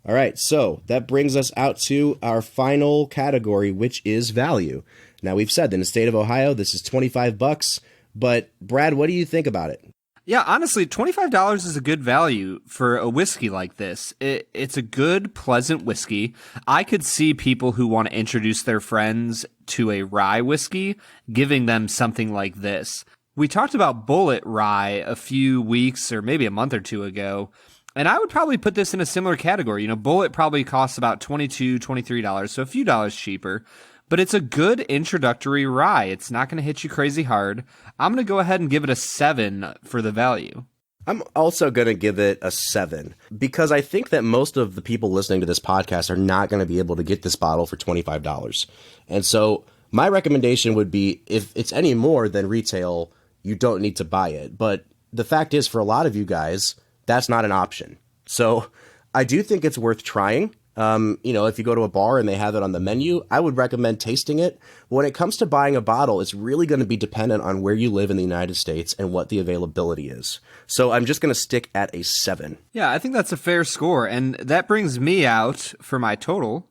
All right, so that brings us out to our final category, which is value. Now, we've said that in the state of Ohio, this is $25, but Brad, what do you think about it? Yeah, honestly, $25 is a good value for a whiskey like this. It's a good, pleasant whiskey. I could see people who want to introduce their friends to a rye whiskey, giving them something like this. We talked about Bullet Rye a few weeks or maybe a month or two ago, and I would probably put this in a similar category. Bullet probably costs about $22, $23, so a few dollars cheaper. But it's a good introductory rye. It's not going to hit you crazy hard. I'm going to go ahead and give it a 7 for the value. I'm also going to give it a 7 because I think that most of the people listening to this podcast are not going to be able to get this bottle for $25. And so my recommendation would be if it's any more than retail, you don't need to buy it. But the fact is, for a lot of you guys, that's not an option. So I do think it's worth trying. If you go to a bar and they have it on the menu, I would recommend tasting it. When it comes to buying a bottle, it's really going to be dependent on where you live in the United States and what the availability is. So I'm just going to stick at a 7. Yeah, I think that's a fair score. And that brings me out for my total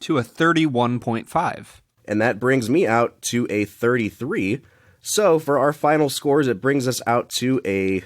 to a 31.5. And that brings me out to a 33. So for our final scores, it brings us out to a,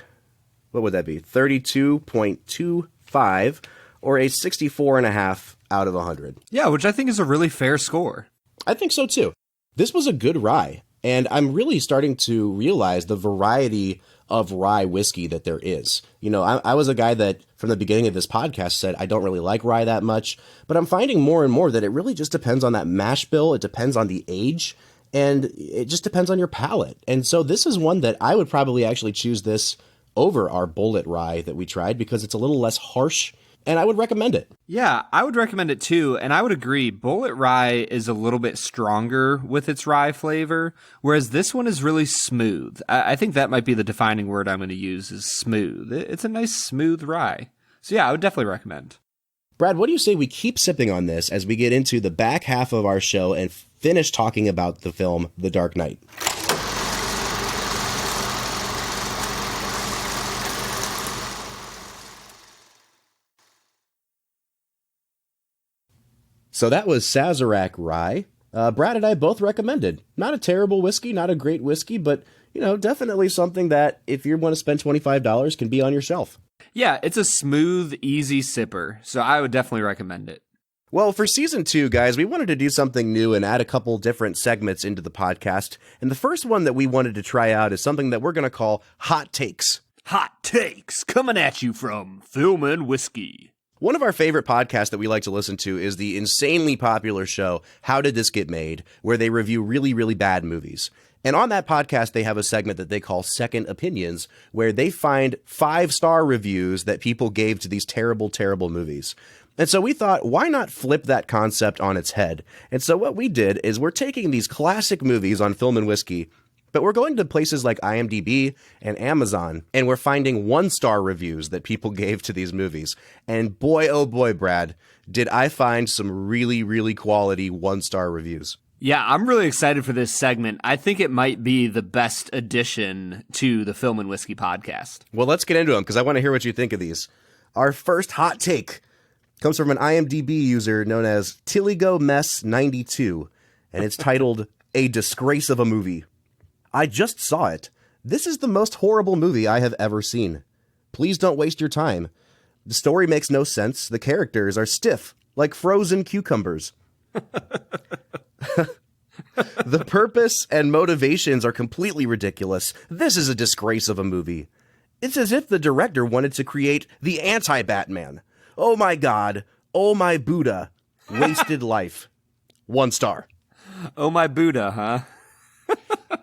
what would that be? 32.25. Or a 64.5 out of 100. Yeah, which I think is a really fair score. I think so too. This was a good rye, and I'm really starting to realize the variety of rye whiskey that there is. I was a guy that from the beginning of this podcast said I don't really like rye that much, but I'm finding more and more that it really just depends on that mash bill. It depends on the age, and it just depends on your palate. And so this is one that I would probably actually choose this over our Bullet Rye that we tried because it's a little less harsh. And I would recommend it. Yeah, I would recommend it too. And I would agree, Bullet Rye is a little bit stronger with its rye flavor, whereas this one is really smooth. I think that might be the defining word I'm going to use is smooth. It's a nice smooth rye. So yeah, I would definitely recommend. Brad, what do you say we keep sipping on this as we get into the back half of our show and finish talking about the film The Dark Knight? So that was Sazerac Rye. Brad and I both recommended. Not a terrible whiskey, not a great whiskey, but, definitely something that if you want to spend $25 can be on your shelf. Yeah, it's a smooth, easy sipper, so I would definitely recommend it. Well, for season 2, guys, we wanted to do something new and add a couple different segments into the podcast. And the first one that we wanted to try out is something that we're going to call Hot Takes. Hot Takes, coming at you from Film and Whiskey. One of our favorite podcasts that we like to listen to is the insanely popular show, How Did This Get Made?, where they review really, really bad movies. And on that podcast, they have a segment that they call Second Opinions, where they find 5-star reviews that people gave to these terrible, terrible movies. And so we thought, why not flip that concept on its head? And so what we did is we're taking these classic movies on Film and Whiskey, but we're going to places like IMDb and Amazon, and we're finding 1-star reviews that people gave to these movies. And boy, oh boy, Brad, did I find some really, really quality 1-star reviews. Yeah, I'm really excited for this segment. I think it might be the best addition to the Film and Whiskey podcast. Well, let's get into them, because I want to hear what you think of these. Our first hot take comes from an IMDb user known as TillyGoMess92, and it's titled, A Disgrace of a Movie. I just saw it. This is the most horrible movie I have ever seen. Please don't waste your time. The story makes no sense. The characters are stiff, like frozen cucumbers. The purpose and motivations are completely ridiculous. This is a disgrace of a movie. It's as if the director wanted to create the anti-Batman. Oh my God. Oh my Buddha. Wasted life. 1 star. Oh my Buddha, huh?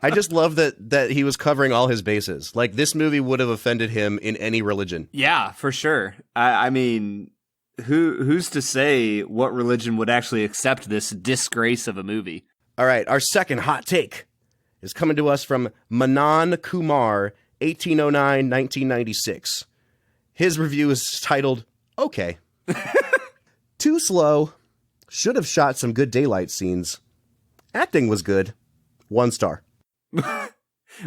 I just love that he was covering all his bases. Like, this movie would have offended him in any religion. Yeah, for sure. I mean, who's to say what religion would actually accept this disgrace of a movie? All right, our second hot take is coming to us from Manan Kumar, 1809-1996. His review is titled, Okay. Too slow. Should have shot some good daylight scenes. Acting was good. 1 star.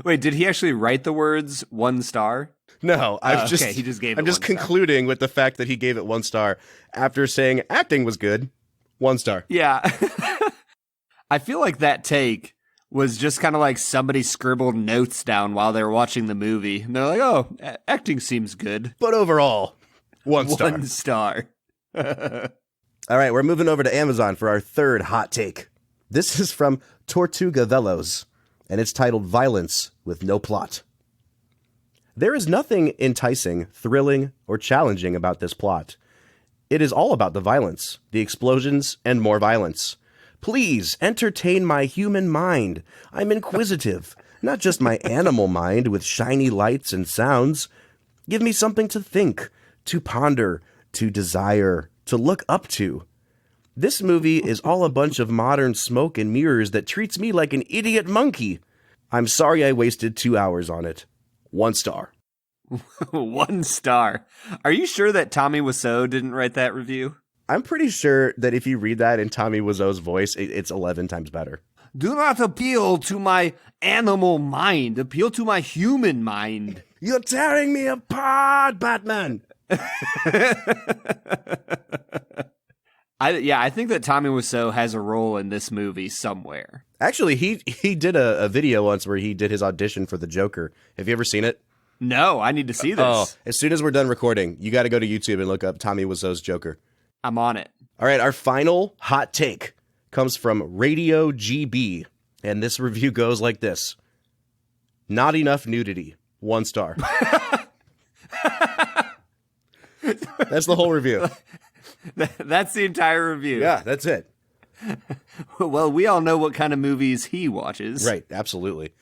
Wait, did he actually write the words 1 star? No, okay, he just gave it I'm just 1 star. concluding with the fact that he gave it 1 star after saying acting was good. 1 star. Yeah. I feel like that take was just kind of like somebody scribbled notes down while they were watching the movie. And they're like, oh, acting seems good. But overall, 1 star. 1 star. All right, we're moving over to Amazon for our third hot take. This is from Tortuga Velos, and it's titled Violence with No Plot. There is nothing enticing, thrilling, or challenging about this plot. It is all about the violence, the explosions, and more violence. Please entertain my human mind. I'm inquisitive, not just my animal mind with shiny lights and sounds. Give me something to think, to ponder, to desire, to look up to. This movie is all a bunch of modern smoke and mirrors that treats me like an idiot monkey. I'm sorry I wasted 2 hours on it. 1 star. 1 star. Are you sure that Tommy Wiseau didn't write that review? I'm pretty sure that if you read that in Tommy Wiseau's voice, it's 11 times better. Do not appeal to my animal mind. Appeal to my human mind. You're tearing me apart, Batman! I think that Tommy Wiseau has a role in this movie somewhere. Actually, he did a video once where he did his audition for the Joker. Have you ever seen it? No, I need to see this. Oh, as soon as we're done recording, you got to go to YouTube and look up Tommy Wiseau's Joker. I'm on it. All right, our final hot take comes from Radio GB, and this review goes like this. Not enough nudity. 1 star. That's the whole review. That's the entire review. Yeah, that's it. Well, we all know what kind of movies he watches. Right, absolutely.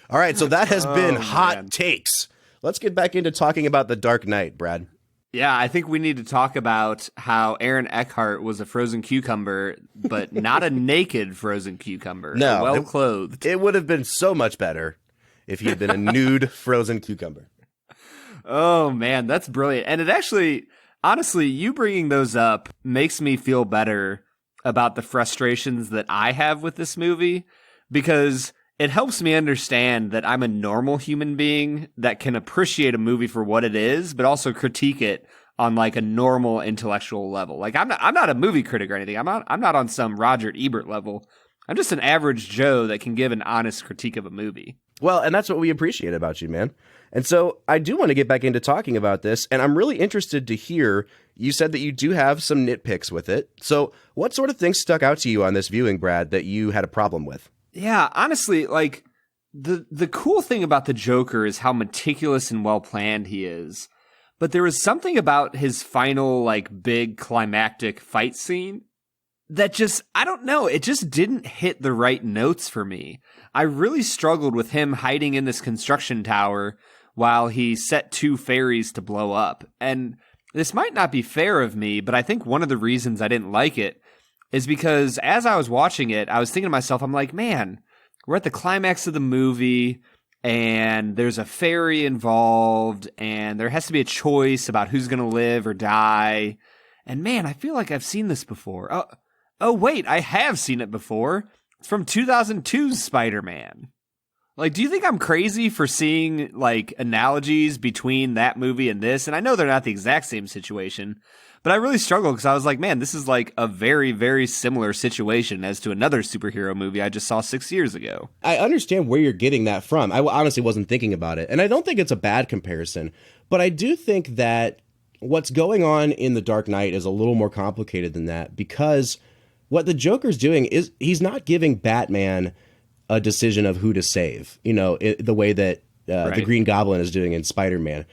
All right, so that has been Hot Takes. Let's get back into talking about The Dark Knight, Brad. Yeah, I think we need to talk about how Aaron Eckhart was a frozen cucumber, but not a naked frozen cucumber. No. Well-clothed. It would have been so much better if he had been a nude frozen cucumber. Oh, man, that's brilliant. And it actually, honestly, you bringing those up makes me feel better about the frustrations that I have with this movie, because it helps me understand that I'm a normal human being that can appreciate a movie for what it is, but also critique it on like a normal intellectual level. Like I'm not a movie critic or anything. I'm not on some Roger Ebert level. I'm just an average Joe that can give an honest critique of a movie. Well, and that's what we appreciate about you, man. And so I do want to get back into talking about this, and I'm really interested to hear, you said that you do have some nitpicks with it. So what sort of things stuck out to you on this viewing, Brad, that you had a problem with? Yeah, honestly, like the cool thing about the Joker is how meticulous and well planned he is. But there was something about his final like big climactic fight scene that just, I don't know, it just didn't hit the right notes for me. I really struggled with him hiding in this construction tower while he set 2 ferries to blow up. And this might not be fair of me, but I think one of the reasons I didn't like it is because as I was watching it, I was thinking to myself, I'm like, man, we're at the climax of the movie and there's a ferry involved and there has to be a choice about who's going to live or die. And man, I feel like I've seen this before. Oh, wait, I have seen it before. It's from 2002's Spider-Man. Like, do you think I'm crazy for seeing, like, analogies between that movie and this? And I know they're not the exact same situation, but I really struggled because I was like, man, this is like a very, very similar situation as to another superhero movie I just saw 6 years ago. I understand where you're getting that from. I honestly wasn't thinking about it. And I don't think it's a bad comparison, but I do think that what's going on in The Dark Knight is a little more complicated than that, because what the Joker's doing is he's not giving Batman a decision of who to save, the way that the Green Goblin is doing in Spider-Man.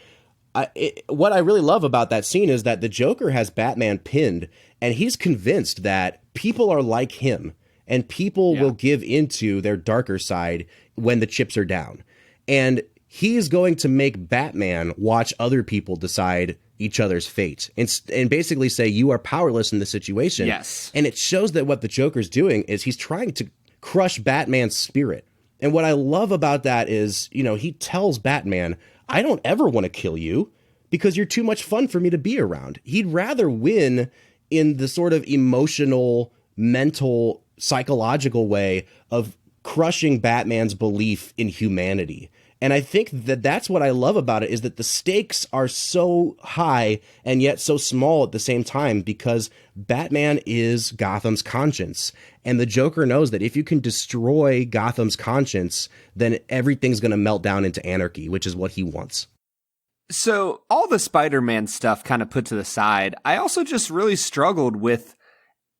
What I really love about that scene is that the Joker has Batman pinned, and he's convinced that people are like him, and people will give into their darker side when the chips are down. And he's going to make Batman watch other people decide each other's fate and basically say, you are powerless in this situation. Yes. And it shows that what the Joker's doing is he's trying to crush Batman's spirit. And what I love about that is, he tells Batman, I don't ever want to kill you because you're too much fun for me to be around. He'd rather win in the sort of emotional, mental, psychological way of crushing Batman's belief in humanity. And I think that that's what I love about it, is that the stakes are so high and yet so small at the same time, because Batman is Gotham's conscience. And the Joker knows that if you can destroy Gotham's conscience, then everything's going to melt down into anarchy, which is what he wants. So all the Spider-Man stuff kind of put to the side, I also just really struggled with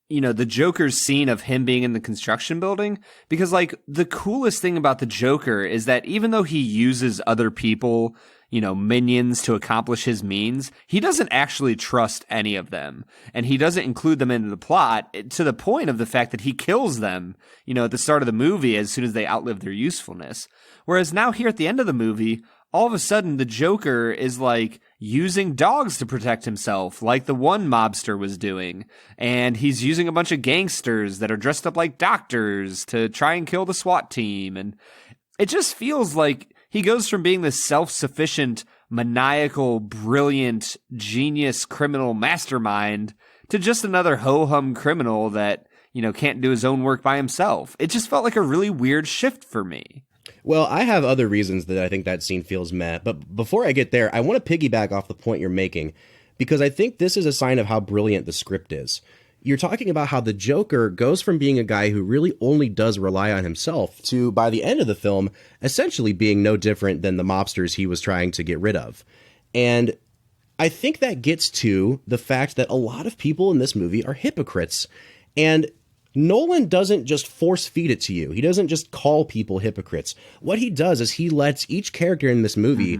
the Joker's scene of him being in the construction building, because like the coolest thing about the Joker is that even though he uses other people, minions to accomplish his means, he doesn't actually trust any of them, and he doesn't include them into the plot to the point of the fact that he kills them, at the start of the movie as soon as they outlive their usefulness. Whereas now here at the end of the movie, all of a sudden the Joker is like using dogs to protect himself, like the one mobster was doing. And he's using a bunch of gangsters that are dressed up like doctors to try and kill the SWAT team. And it just feels like he goes from being this self-sufficient, maniacal, brilliant, genius criminal mastermind to just another ho-hum criminal that, can't do his own work by himself. It just felt like a really weird shift for me. Well, I have other reasons that I think that scene feels meh, but before I get there, I want to piggyback off the point you're making, because I think this is a sign of how brilliant the script is. You're talking about how the Joker goes from being a guy who really only does rely on himself to, by the end of the film, essentially being no different than the mobsters he was trying to get rid of. And I think that gets to the fact that a lot of people in this movie are hypocrites, and Nolan doesn't just force feed it to you. He doesn't just call people hypocrites. What he does is he lets each character in this movie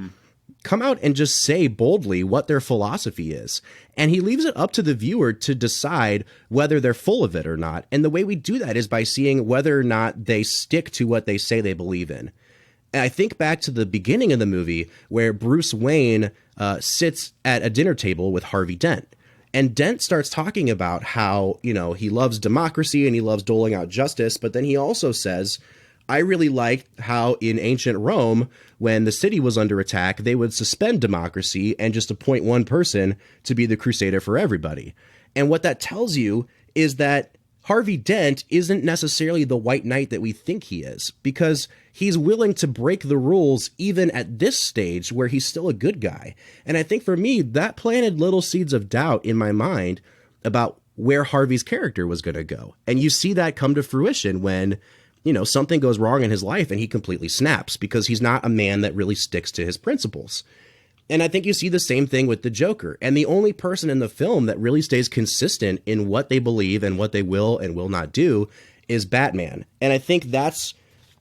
come out and just say boldly what their philosophy is. And he leaves it up to the viewer to decide whether they're full of it or not. And the way we do that is by seeing whether or not they stick to what they say they believe in. And I think back to the beginning of the movie where Bruce Wayne sits at a dinner table with Harvey Dent. And Dent starts talking about how, he loves democracy and he loves doling out justice. But then he also says, I really liked how in ancient Rome, when the city was under attack, they would suspend democracy and just appoint one person to be the crusader for everybody. And what that tells you is that Harvey Dent isn't necessarily the white knight that we think he is, because he's willing to break the rules even at this stage where he's still a good guy. And I think for me, that planted little seeds of doubt in my mind about where Harvey's character was going to go. And you see that come to fruition when, you know, something goes wrong in his life and he completely snaps because he's not a man that really sticks to his principles. And I think you see the same thing with the Joker. And the only person in the film that really stays consistent in what they believe and what they will and will not do is Batman. And I think that's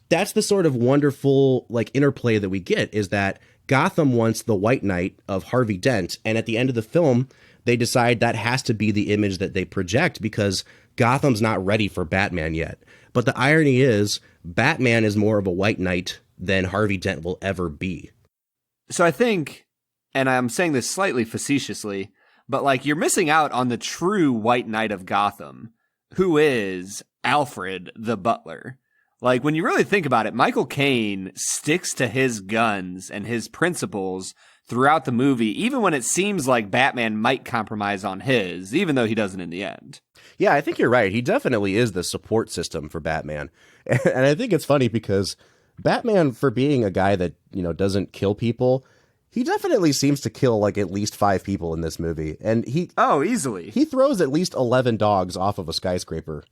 the sort of wonderful like interplay that we get, is that Gotham wants the white knight of Harvey Dent. And at the end of the film, they decide that has to be the image that they project because Gotham's not ready for Batman yet. But the irony is Batman is more of a white knight than Harvey Dent will ever be. So I think, and I'm saying this slightly facetiously, but like you're missing out on the true white knight of Gotham, who is Alfred the butler. Like when you really think about it, Michael Caine sticks to his guns and his principles throughout the movie, even when it seems like Batman might compromise on his, even though he doesn't in the end. Yeah, I think you're right. He definitely is the support system for Batman. And I think it's funny because Batman, for being a guy that, you know, doesn't kill people, he definitely seems to kill like at least 5 people in this movie. And easily. He throws at least 11 dogs off of a skyscraper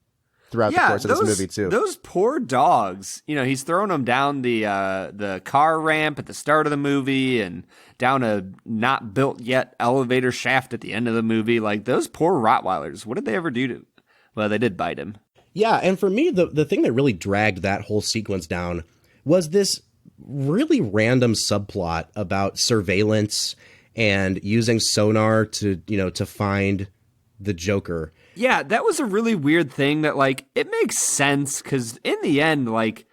throughout the course of this movie too. Those poor dogs, you know, he's throwing them down the car ramp at the start of the movie and down a not built yet elevator shaft at the end of the movie. Like those poor Rottweilers, what did they ever do to? Well, they did bite him. Yeah, and for me, the thing that really dragged that whole sequence down was this really random subplot about surveillance and using sonar to, you know, to find the Joker. Yeah, that was a really weird thing that, like, it makes sense because in the end, like,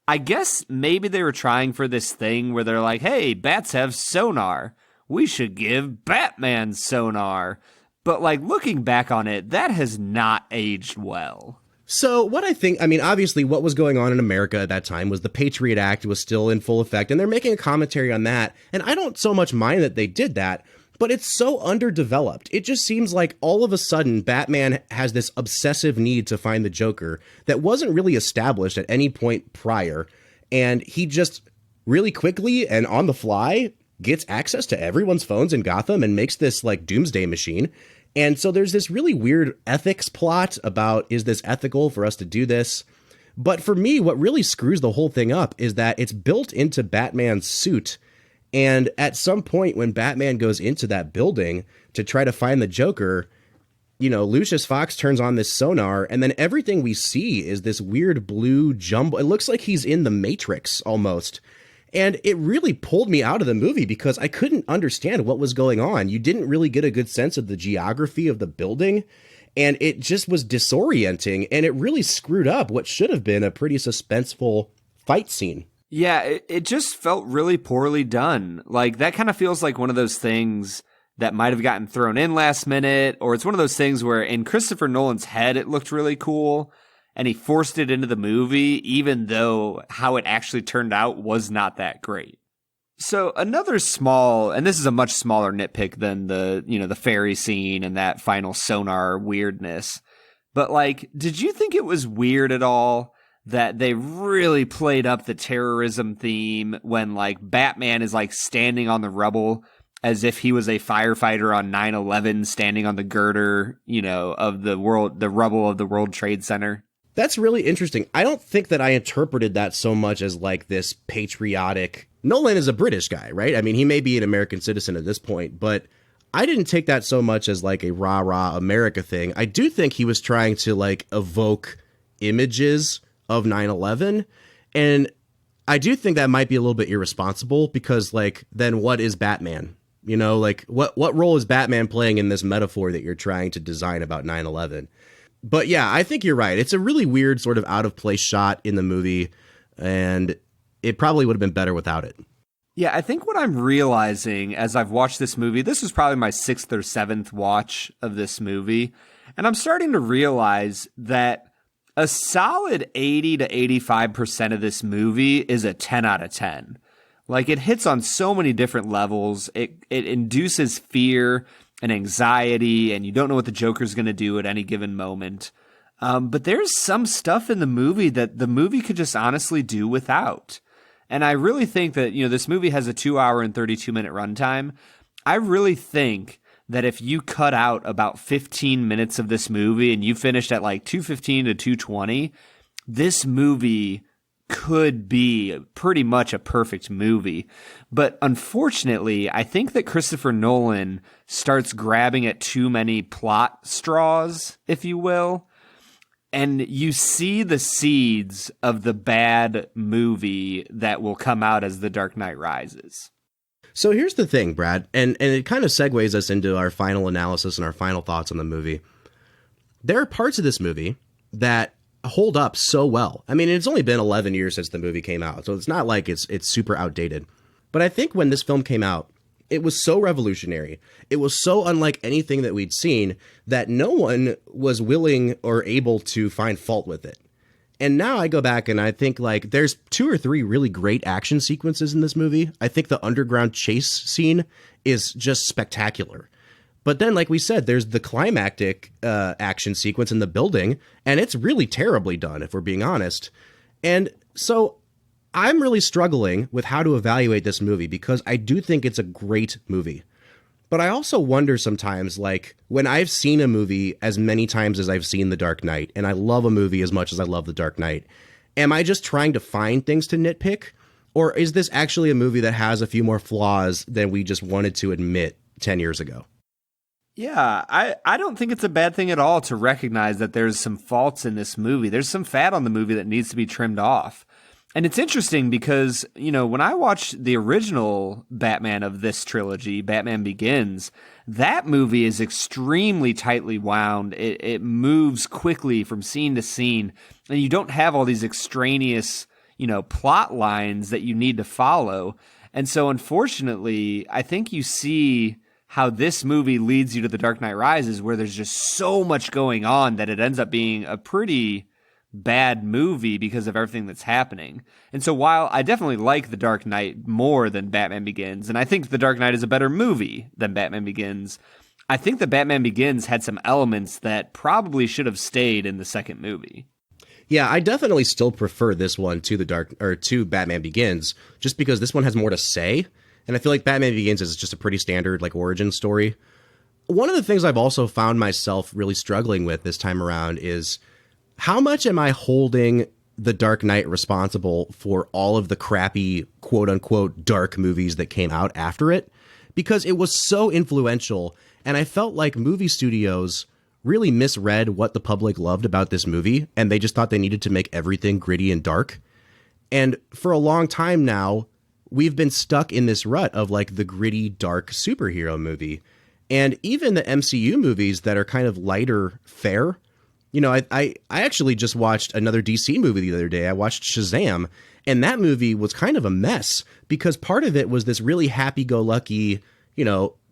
I guess maybe they were trying for this thing where they're like, hey, bats have sonar. We should give Batman sonar. But, like, looking back on it, that has not aged well. So what I think, I mean, obviously what was going on in America at that time was the Patriot Act was still in full effect, and they're making a commentary on that. And I don't so much mind that they did that, but it's so underdeveloped. It just seems like all of a sudden Batman has this obsessive need to find the Joker that wasn't really established at any point prior. And he just really quickly and on the fly gets access to everyone's phones in Gotham and makes this like doomsday machine. And so there's this really weird ethics plot about, is this ethical for us to do this? But for me, what really screws the whole thing up is that it's built into Batman's suit. And at some point when Batman goes into that building to try to find the Joker, you know, Lucius Fox turns on this sonar, and then everything we see is this weird blue jumble. It looks like he's in the Matrix almost. And it really pulled me out of the movie because I couldn't understand what was going on. You didn't really get a good sense of the geography of the building, and it just was disorienting, and it really screwed up what should have been a pretty suspenseful fight scene. Yeah, it just felt really poorly done. Like, that kind of feels like one of those things that might have gotten thrown in last minute, or it's one of those things where in Christopher Nolan's head it looked really cool, and he forced it into the movie, even though how it actually turned out was not that great. So another small, and this is a much smaller nitpick than the ferry scene and that final sonar weirdness, but like, did you think it was weird at all that they really played up the terrorism theme when like Batman is like standing on the rubble as if he was a firefighter on 9/11 standing on the girder, you know, of the rubble of the World Trade Center? That's really interesting. I don't think that I interpreted that so much as like this patriotic. Nolan is a British guy, right? I mean, he may be an American citizen at this point, but I didn't take that so much as like a rah-rah America thing. I do think he was trying to like evoke images of 9/11. And I do think that might be a little bit irresponsible because like, then what is Batman? You know, like what role is Batman playing in this metaphor that you're trying to design about 9/11? But yeah, I think you're right. It's a really weird sort of out of place shot in the movie, and it probably would have been better without it. Yeah, I think what I'm realizing as I've watched this movie, this was probably my 6th or 7th watch of this movie, and I'm starting to realize that a solid 80 to 85% of this movie is a 10 out of 10. Like, it hits on so many different levels. It induces fear and anxiety, and you don't know what the Joker's going to do at any given moment. But there's some stuff in the movie that the movie could just honestly do without. And I really think that, this movie has a 2 hour and 32-minute runtime. I really think that if you cut out about 15 minutes of this movie and you finished at like 2:15 to 2:20, this movie could be pretty much a perfect movie. But unfortunately, I think that Christopher Nolan starts grabbing at too many plot straws, if you will. And you see the seeds of the bad movie that will come out as The Dark Knight Rises. So here's the thing, Brad, and it kind of segues us into our final analysis and our final thoughts on the movie. There are parts of this movie that hold up so well. I mean, it's only been 11 years since the movie came out, so it's not like it's super outdated. But I think when this film came out, it was so revolutionary. It was so unlike anything that we'd seen that no one was willing or able to find fault with it. And now I go back and I think like there's 2 or 3 really great action sequences in this movie. I think the underground chase scene is just spectacular. But then, like we said, there's the climactic action sequence in the building, and it's really terribly done, if we're being honest. And so I'm really struggling with how to evaluate this movie because I do think it's a great movie. But I also wonder sometimes, like, when I've seen a movie as many times as I've seen The Dark Knight, and I love a movie as much as I love The Dark Knight, am I just trying to find things to nitpick? Or is this actually a movie that has a few more flaws than we just wanted to admit 10 years ago? Yeah, I don't think it's a bad thing at all to recognize that there's some faults in this movie. There's some fat on the movie that needs to be trimmed off. And it's interesting because, when I watched the original Batman of this trilogy, Batman Begins, that movie is extremely tightly wound. It moves quickly from scene to scene, and you don't have all these extraneous, plot lines that you need to follow. And so, unfortunately, I think you see how this movie leads you to The Dark Knight Rises, where there's just so much going on that it ends up being a pretty bad movie because of everything that's happening. And so while I definitely like The Dark Knight more than Batman Begins, and I think The Dark Knight is a better movie than Batman Begins, I think that Batman Begins had some elements that probably should have stayed in the second movie. Yeah, I definitely still prefer this one to to Batman Begins, just because this one has more to say. And I feel like Batman Begins is just a pretty standard like origin story. One of the things I've also found myself really struggling with this time around is how much am I holding The Dark Knight responsible for all of the crappy, quote unquote, dark movies that came out after it? Because it was so influential, and I felt like movie studios really misread what the public loved about this movie, and they just thought they needed to make everything gritty and dark. And for a long time now, we've been stuck in this rut of like the gritty, dark superhero movie. And even the MCU movies that are kind of lighter fare. I actually just watched another DC movie the other day. I watched Shazam, and that movie was kind of a mess because part of it was this really happy-go-lucky,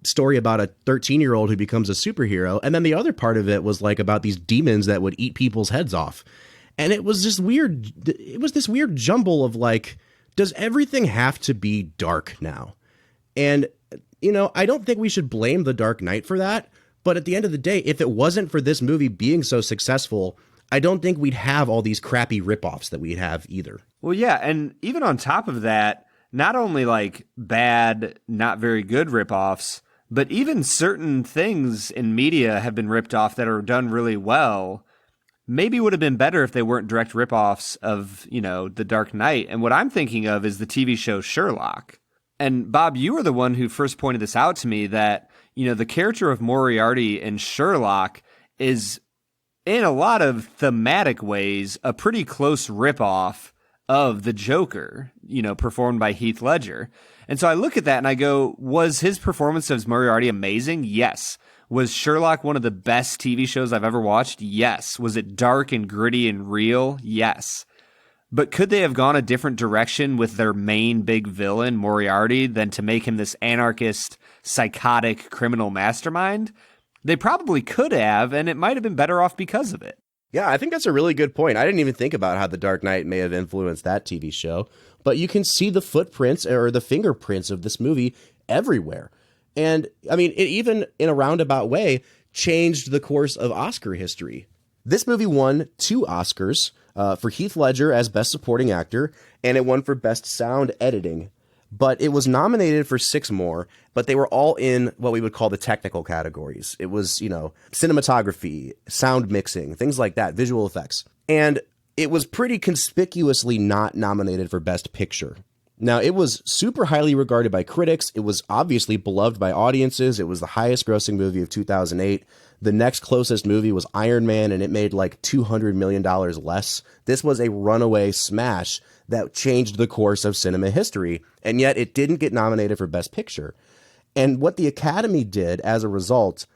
story about a 13-year-old who becomes a superhero. And then the other part of it was like about these demons that would eat people's heads off. And it was just weird. It was this weird jumble of like, does everything have to be dark now? And, I don't think we should blame The Dark Knight for that. But at the end of the day, if it wasn't for this movie being so successful, I don't think we'd have all these crappy ripoffs that we'd have either. Well, yeah, and even on top of that, not only like bad, not very good ripoffs, but even certain things in media have been ripped off that are done really well. Maybe would have been better if they weren't direct ripoffs of, The Dark Knight. And what I'm thinking of is the TV show Sherlock. And Bob, you were the one who first pointed this out to me that the character of Moriarty in Sherlock is, in a lot of thematic ways, a pretty close ripoff of the Joker, performed by Heath Ledger. And so I look at that and I go, was his performance as Moriarty amazing? Yes. Was Sherlock one of the best TV shows I've ever watched? Yes. Was it dark and gritty and real? Yes. But could they have gone a different direction with their main big villain, Moriarty, than to make him this anarchist, psychotic criminal mastermind? They probably could have, and it might have been better off because of it. Yeah, I think that's a really good point. I didn't even think about how The Dark Knight may have influenced that TV show, but you can see the footprints or the fingerprints of this movie everywhere. And I mean, it even in a roundabout way changed the course of Oscar history. This movie won 2 Oscars for Heath Ledger as Best Supporting Actor, and it won for Best Sound Editing. But it was nominated for 6 more, but they were all in what we would call the technical categories. It was, cinematography, sound mixing, things like that, visual effects. And it was pretty conspicuously not nominated for Best Picture. Now, it was super highly regarded by critics. It was obviously beloved by audiences. It was the highest grossing movie of 2008. The next closest movie was Iron Man, and it made like $200 million less. This was a runaway smash that changed the course of cinema history, and yet it didn't get nominated for Best Picture. And what the Academy did as a result,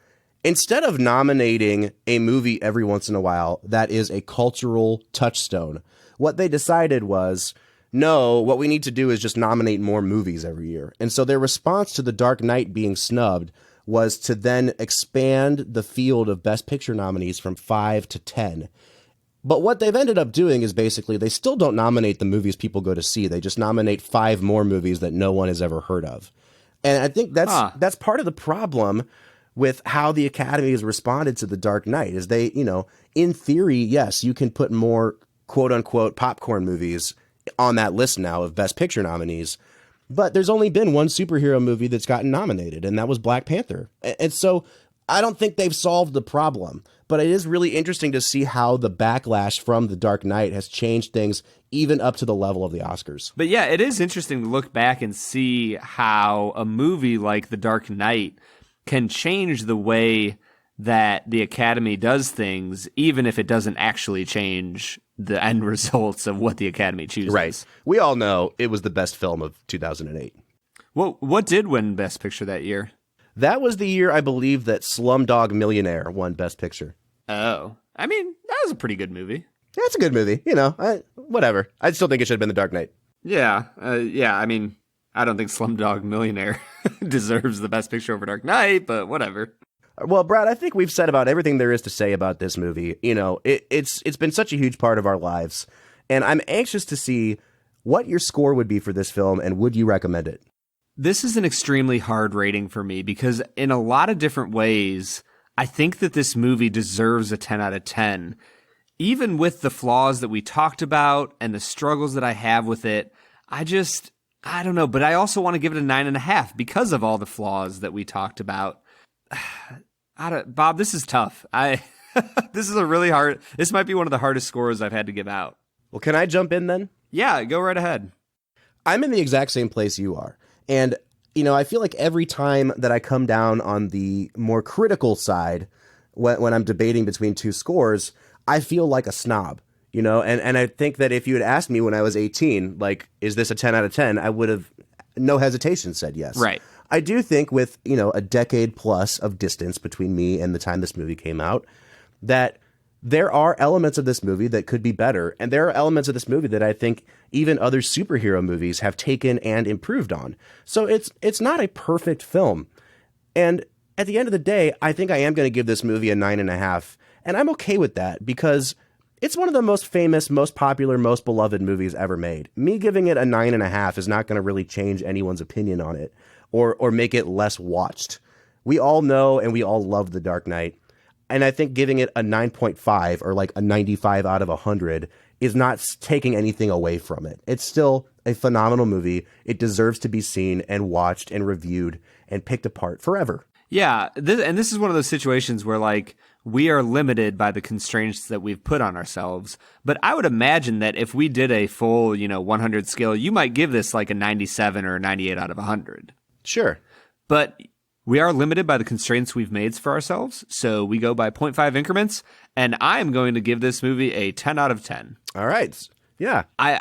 instead of nominating a movie every once in a while that is a cultural touchstone, what they decided was, no, what we need to do is just nominate more movies every year. And so their response to The Dark Knight being snubbed was to then expand the field of Best Picture nominees from 5 to 10. But what they've ended up doing is basically they still don't nominate the movies people go to see. They just nominate 5 more movies that no one has ever heard of. And I think that's part of the problem with how the Academy has responded to The Dark Knight is they, in theory, yes, you can put more quote unquote popcorn movies on that list now of Best Picture nominees. But there's only been one superhero movie that's gotten nominated, and that was Black Panther. And so I don't think they've solved the problem, but it is really interesting to see how the backlash from The Dark Knight has changed things even up to the level of the Oscars. But yeah, it is interesting to look back and see how a movie like The Dark Knight can change the way that the Academy does things, even if it doesn't actually change the end results of what the Academy chooses. Right. We all know it was the best film of 2008. Well, what did win Best Picture that year? That was the year, I believe, that Slumdog Millionaire won Best Picture. Oh. I mean, that was a pretty good movie. Yeah, it's a good movie. Whatever. I still think it should have been The Dark Knight. Yeah. I mean, I don't think Slumdog Millionaire deserves the Best Picture over Dark Knight, but whatever. Well, Brad, I think we've said about everything there is to say about this movie. It's been such a huge part of our lives, and I'm anxious to see what your score would be for this film, and would you recommend it? This is an extremely hard rating for me because in a lot of different ways, I think that this movie deserves a 10 out of 10. Even with the flaws that we talked about and the struggles that I have with it, I don't know, but I also want to give it a 9.5 because of all the flaws that we talked about. Bob, this is tough. This is a really hard. This might be one of the hardest scores I've had to give out. Well, can I jump in then? Yeah, go right ahead. I'm in the exact same place you are. And, I feel like every time that I come down on the more critical side, when I'm debating between 2 scores, I feel like a snob, and I think that if you had asked me when I was 18, like, is this a 10 out of 10? I would have no hesitation said yes. Right. I do think with, a decade plus of distance between me and the time this movie came out, that there are elements of this movie that could be better. And there are elements of this movie that I think even other superhero movies have taken and improved on. So it's not a perfect film. And at the end of the day, I think I am going to give this movie a 9.5. And I'm okay with that because it's one of the most famous, most popular, most beloved movies ever made. Me giving it a 9.5 is not going to really change anyone's opinion on it. Or make it less watched. We all know and we all love The Dark Knight. And I think giving it a 9.5 or like a 95 out of 100 is not taking anything away from it. It's still a phenomenal movie. It deserves to be seen and watched and reviewed and picked apart forever. Yeah, this is one of those situations where, like, we are limited by the constraints that we've put on ourselves. But I would imagine that if we did a full, 100 scale, you might give this like a 97 or a 98 out of 100. Sure. But we are limited by the constraints we've made for ourselves, so we go by 0.5 increments, and I'm going to give this movie a 10 out of 10. All right. Yeah. I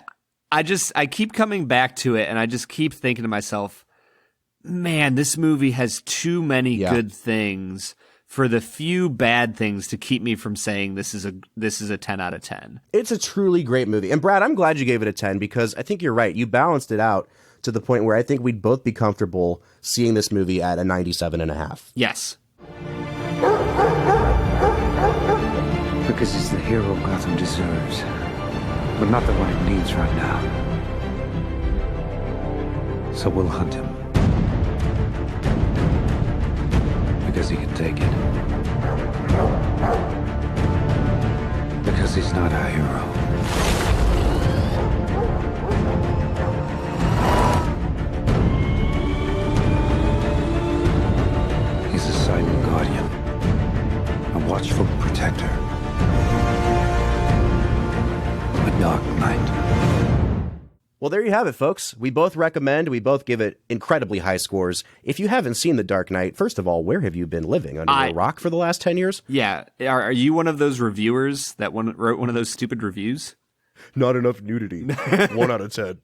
keep coming back to it, and I just keep thinking to myself, man, this movie has too many good things for the few bad things to keep me from saying this is a 10 out of 10. It's a truly great movie. And Brad, I'm glad you gave it a 10 because I think you're right. You balanced it out to the point where I think we'd both be comfortable seeing this movie at a 97.5. Yes. Because he's the hero Gotham deserves, but not the one it needs right now. So we'll hunt him. Because he can take it. Because he's not our hero. He's a silent guardian, a watchful protector, a dark knight. Well, there you have it, folks. We both recommend, we both give it incredibly high scores. If you haven't seen The Dark Knight, first of all, where have you been living? Under a rock for the last 10 years? Yeah. Are you one of those reviewers that wrote one of those stupid reviews? Not enough nudity. 1 out of 10.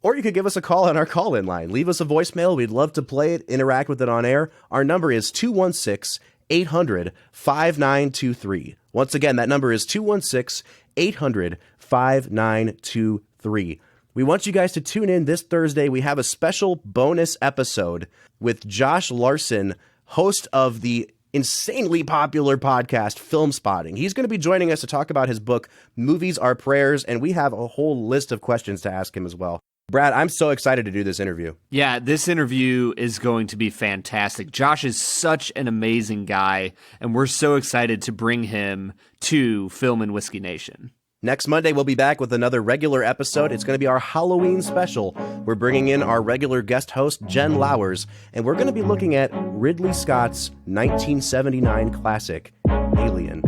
Or you could give us a call on our call-in line. Leave us a voicemail. We'd love to play it, interact with it on air. Our number is 216-800-5923. Once again, that number is 216-800-5923. We want you guys to tune in this Thursday. We have a special bonus episode with Josh Larson, host of the insanely popular podcast Film Spotting. He's going to be joining us to talk about his book, Movies Are Prayers, and we have a whole list of questions to ask him as well. Brad, I'm so excited to do this interview. Yeah, this interview is going to be fantastic. Josh is such an amazing guy, and we're so excited to bring him to Film and Whiskey Nation. Next Monday, we'll be back with another regular episode. It's going to be our Halloween special. We're bringing in our regular guest host, Jen Lowers, and we're going to be looking at Ridley Scott's 1979 classic, Alien.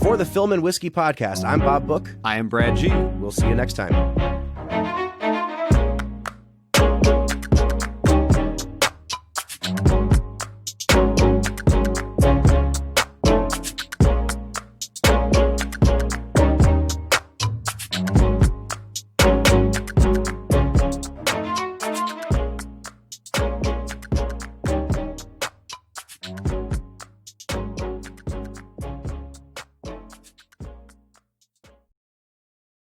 For the Film and Whiskey Podcast, I'm Bob Book. I am Brad G. We'll see you next time.